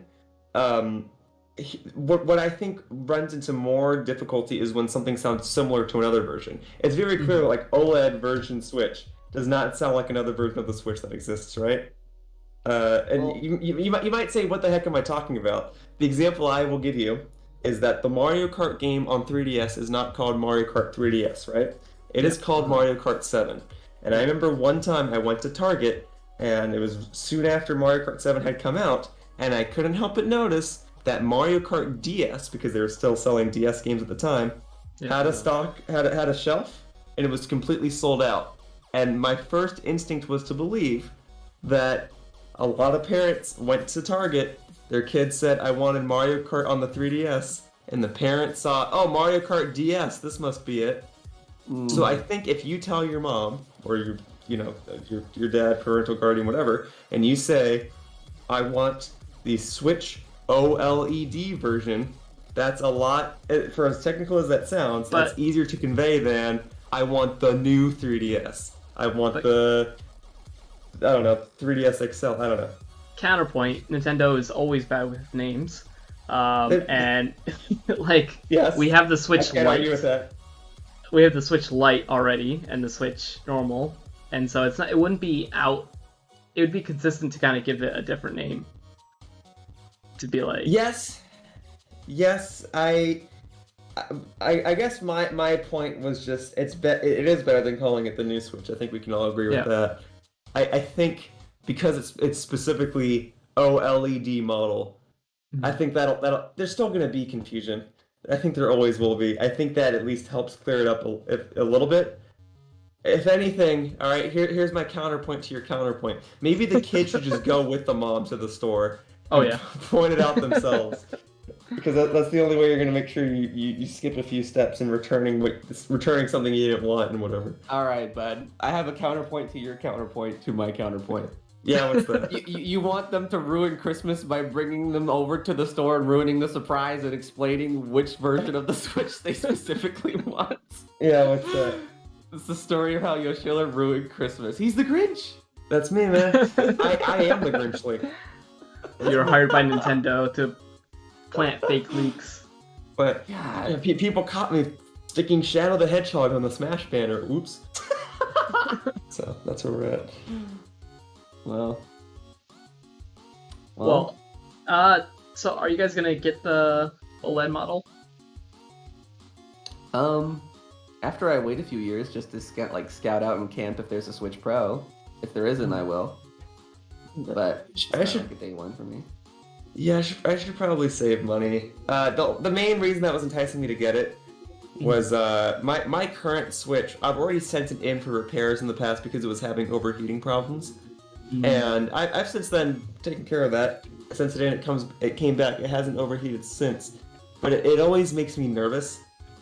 What I think runs into more difficulty is when something sounds similar to another version. It's very clear, like OLED version Switch does not sound like another version of the Switch that exists, right? You might say, what the heck am I talking about? The example I will give you is that the Mario Kart game on 3DS is not called Mario Kart 3DS, right? It is called Mario Kart 7. And I remember one time I went to Target, and it was soon after Mario Kart 7 had come out, and I couldn't help but notice that Mario Kart DS, because they were still selling DS games at the time, had a shelf, and it was completely sold out. And my first instinct was to believe that a lot of parents went to Target, their kids said, "I wanted Mario Kart on the 3DS," and the parents saw, "Oh, Mario Kart DS, this must be it." So I think if you tell your mom, or your dad, parental guardian, whatever, and you say, "I want the Switch OLED version," that's a lot, for as technical as that sounds, that's easier to convey than, "I want the new 3DS. I want the, I don't know, 3DS XL, I don't know." Counterpoint: Nintendo is always bad with names, and like Yes, we have the Switch I can't argue Lite. with that. We have the Switch Lite already, and the Switch Normal, and so it's not. It wouldn't be out. It would be consistent to kind of give it a different name. To be like, Yes, I guess my point was just it is better than calling it the new Switch. I think we can all agree with that. I think because it's specifically OLED model, I think that'll there's still going to be confusion. I think there always will be. I think that at least helps clear it up a little bit. If anything, all right, here's my counterpoint to your counterpoint. Maybe the kids should just go with the mom to the store. Oh yeah. Point it out themselves. Because that's the only way you're going to make sure you skip a few steps in returning something you didn't want and whatever. All right, bud. I have a counterpoint to your counterpoint to my counterpoint. Yeah, what's that? You want them to ruin Christmas by bringing them over to the store and ruining the surprise and explaining which version of the Switch they specifically want. Yeah, what's that? It's the story of how Yoshilla ruined Christmas. He's the Grinch. That's me, man. I am the Grinch Link. You're hired by Nintendo to plant fake leaks. But people caught me sticking Shadow the Hedgehog on the Smash banner. Oops. So that's where we're at. Well. So are you guys gonna get the OLED model? After I wait a few years just to scout out and camp if there's a Switch Pro. If there isn't, I will. But I should like a day one for me. Yeah, I should probably save money. The main reason that was enticing me to get it was my current Switch. I've already sent it in for repairs in the past because it was having overheating problems, and I've since then taken care of that. Since it came back, it hasn't overheated since. but it always makes me nervous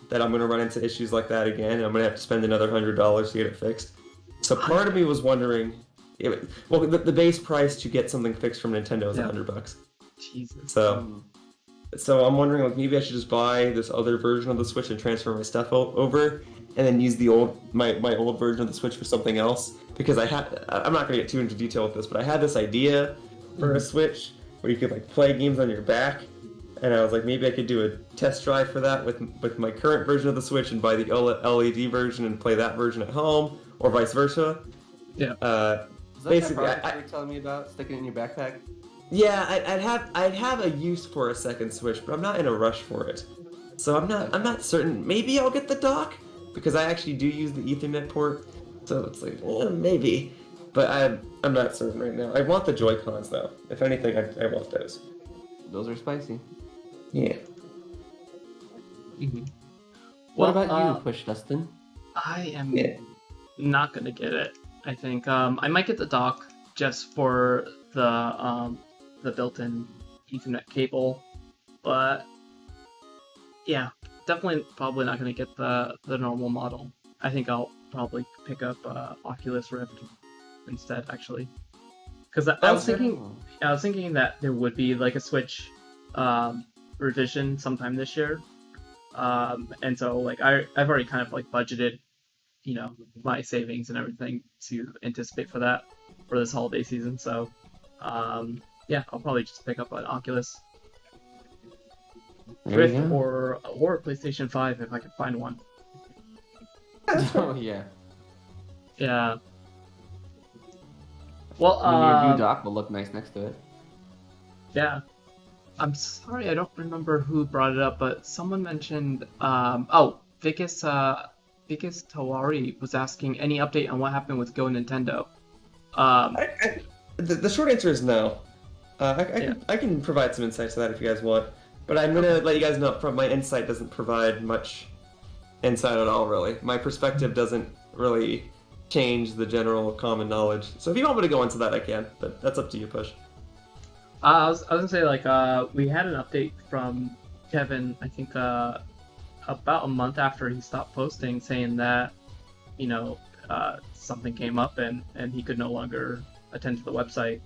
that I'm going to run into issues like that again, and I'm going to have to spend another $100 to get it fixed. So part of me was wondering, the base price to get something fixed from Nintendo is $100. Jesus. So I'm wondering, like, maybe I should just buy this other version of the Switch and transfer my stuff over, and then use my old version of the Switch for something else. Because I'm not gonna get too into detail with this, but I had this idea for a Switch where you could like play games on your back, and I was like, maybe I could do a test drive for that with my current version of the Switch and buy the OLED version and play that version at home, or vice versa. Yeah. Basically, that you're telling me about sticking it in your backpack? Yeah, I'd have a use for a second Switch, but I'm not in a rush for it. So I'm not certain. Maybe I'll get the dock because I actually do use the Ethernet port. So it's like, maybe. But I'm not certain right now. I want the Joy-Cons though. If anything, I want those. Those are spicy. Yeah. Mm-hmm. What about you, Push Dustin? I am not gonna get it. I think I might get the dock just for the built-in Ethernet cable, but yeah, definitely probably not gonna get the normal model. I think I'll probably pick up Oculus Rift instead, actually, because I was thinking that there would be like a Switch revision sometime this year, and so like I've already kind of like budgeted, my savings and everything to anticipate for that for this holiday season. So yeah, I'll probably just pick up an Oculus Rift or a PlayStation 5 if I can find one. Oh yeah. Yeah. Well, your new dock will look nice next to it. Yeah. I'm sorry, I don't remember who brought it up, but someone mentioned Vikas Tawari was asking any update on what happened with Go Nintendo. The short answer is no. I can provide some insight to that if you guys want, but I'm gonna let you guys know from my insight doesn't provide much insight at all, really. My perspective doesn't really change the general common knowledge. So if you want me to go into that, I can, but that's up to you, Push. I was gonna say, like, we had an update from Kevin, I think, about a month after he stopped posting, saying that, something came up and he could no longer attend to the website.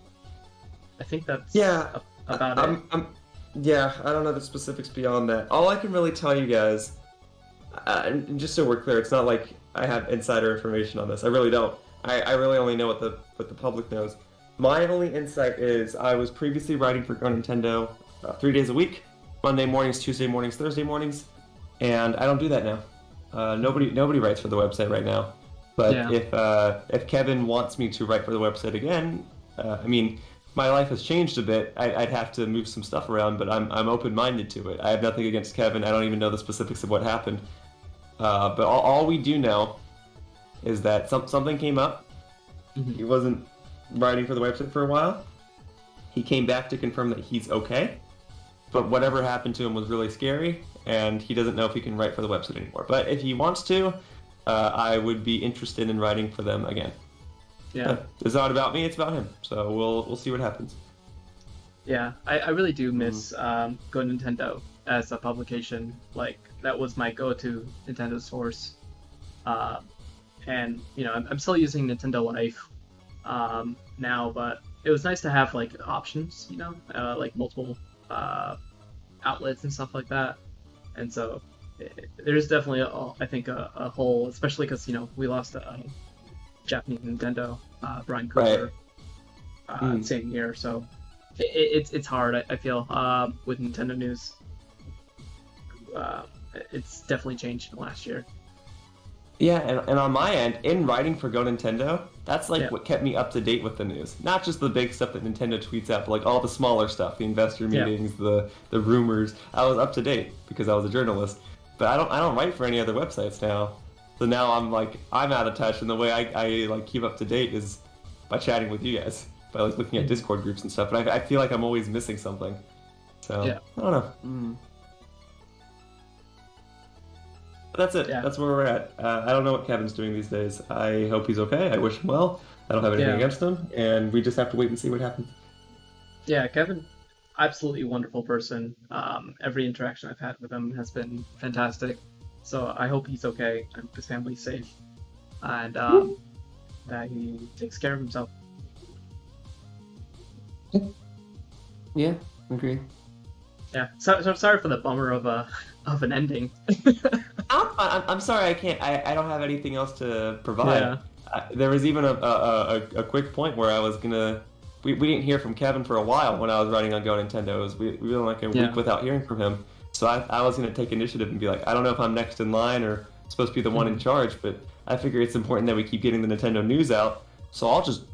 I think that's about it. I don't know the specifics beyond that. All I can really tell you guys, and just so we're clear, it's not like I have insider information on this. I really don't. I really only know what the public knows. My only insight is I was previously writing for Go Nintendo 3 days a week, Monday mornings, Tuesday mornings, Thursday mornings, and I don't do that now. Nobody writes for the website right now. But if Kevin wants me to write for the website again, my life has changed a bit. I'd have to move some stuff around, but I'm open-minded to it. I have nothing against Kevin. I don't even know the specifics of what happened. But all we do know is that something came up. Mm-hmm. He wasn't writing for the website for a while. He came back to confirm that he's okay, but whatever happened to him was really scary, and he doesn't know if he can write for the website anymore. But if he wants to, I would be interested in writing for them again. Yeah. It's not about me, it's about him. So we'll see what happens. Yeah, I really do miss Go Nintendo as a publication. Like, that was my go-to Nintendo source. And, I'm still using Nintendo Life now, but it was nice to have, like, options, like multiple outlets and stuff like that. And so there's definitely, I think, a hole, especially because, we lost Japanese Nintendo, Brian Cooper, same year. So it's hard, I feel, with Nintendo news. It's definitely changed in the last year. Yeah, and on my end, in writing for Go Nintendo, that's what kept me up to date with the news. Not just the big stuff that Nintendo tweets out, but like all the smaller stuff, the investor meetings, the rumors. I was up to date because I was a journalist. But I don't write for any other websites now. So now I'm out of touch, and the way I keep up to date is by chatting with you guys, by looking at Discord groups and stuff. And I feel like I'm always missing something. So I don't know. Mm. But that's it. Yeah. That's where we're at. I don't know what Kevin's doing these days. I hope he's okay. I wish him well. I don't have anything against him, and we just have to wait and see what happens. Yeah, Kevin absolutely wonderful person. Every interaction I've had with him has been fantastic. So I hope he's okay and his family's safe, and that he takes care of himself. Yeah, agree. Yeah. So sorry for the bummer of of an ending. I'm sorry, I can't. I don't have anything else to provide. Yeah. There was even a quick point where I was gonna. We didn't hear from Kevin for a while when I was writing on Go Nintendo. We were like a Yeah. week without hearing from him. So I was gonna take initiative and be like, I don't know if I'm next in line or supposed to be the one in charge, but I figure it's important that we keep getting the Nintendo news out. So I'll just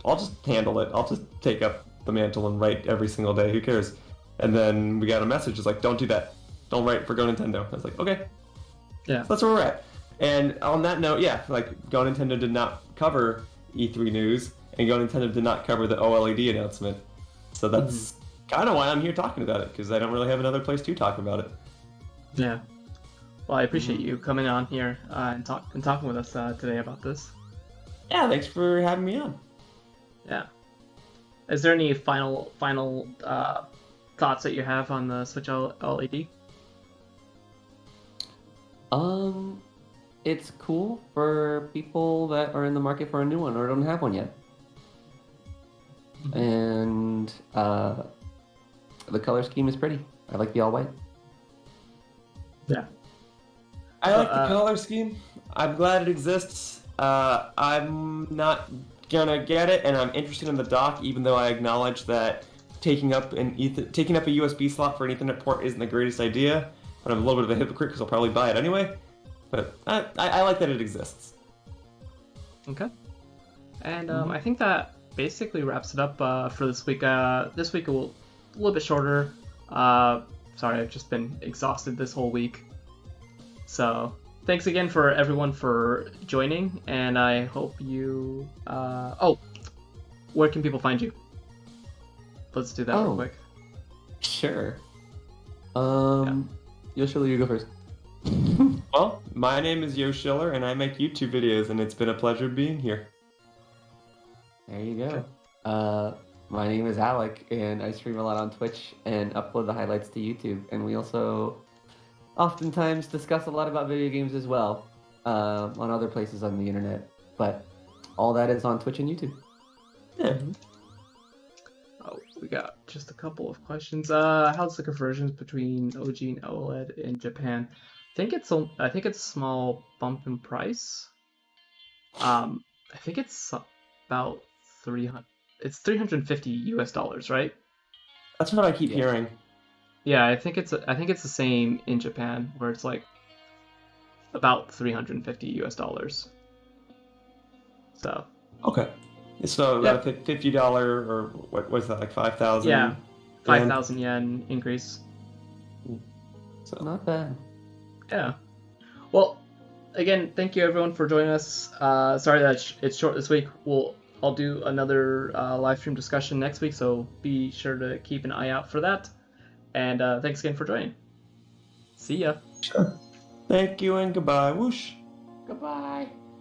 handle it. I'll just take up the mantle and write every single day. Who cares? And then we got a message. It's like, don't do that. Don't write for Go Nintendo. I was like, okay. Yeah. So that's where we're at. And on that note, yeah, like Go Nintendo did not cover E3 news, and Go Nintendo did not cover the OLED announcement. So that's kind of why I'm here talking about it, because I don't really have another place to talk about it. Yeah. Well, I appreciate you coming on here and talking with us today about this. Yeah, thanks for having me on. Yeah. Is there any final thoughts that you have on the Switch OLED? It's cool for people that are in the market for a new one or don't have one yet. And the color scheme is pretty. I like the all white. Yeah. I like the color scheme. I'm glad it exists. I'm not gonna get it, and I'm interested in the dock, even though I acknowledge that taking up a USB slot for an Ethernet port isn't the greatest idea. But I'm a little bit of a hypocrite because I'll probably buy it anyway. But I like that it exists. Okay. And I think that basically wraps it up for this week. This week a little bit shorter. Sorry, I've just been exhausted this whole week. So thanks again for everyone for joining, and I hope you. Where can people find you? Let's do that real quick. Sure. Yoshila, you go first. Well, my name is Yo Schiller, and I make YouTube videos, and it's been a pleasure being here. There you go. My name is Alec, and I stream a lot on Twitch and upload the highlights to YouTube. And we also oftentimes discuss a lot about video games as well on other places on the internet. But all that is on Twitch and YouTube. Yeah. Oh, we got just a couple of questions. How's the conversions between OG and OLED in Japan? I think it's a small bump in price. I think it's about 300. It's $350, right? That's what I keep hearing. Yeah, I think it's the same in Japan, where it's like about $350. So. Okay. So about a $50 or what was that, like 5,000? Yeah, 5,000 yen increase. So not bad. Yeah. Well, again, thank you everyone for joining us. Sorry that it's short this week. I'll do another live stream discussion next week, so be sure to keep an eye out for that. And thanks again for joining. See ya. Sure. Thank you and goodbye. Whoosh. Goodbye.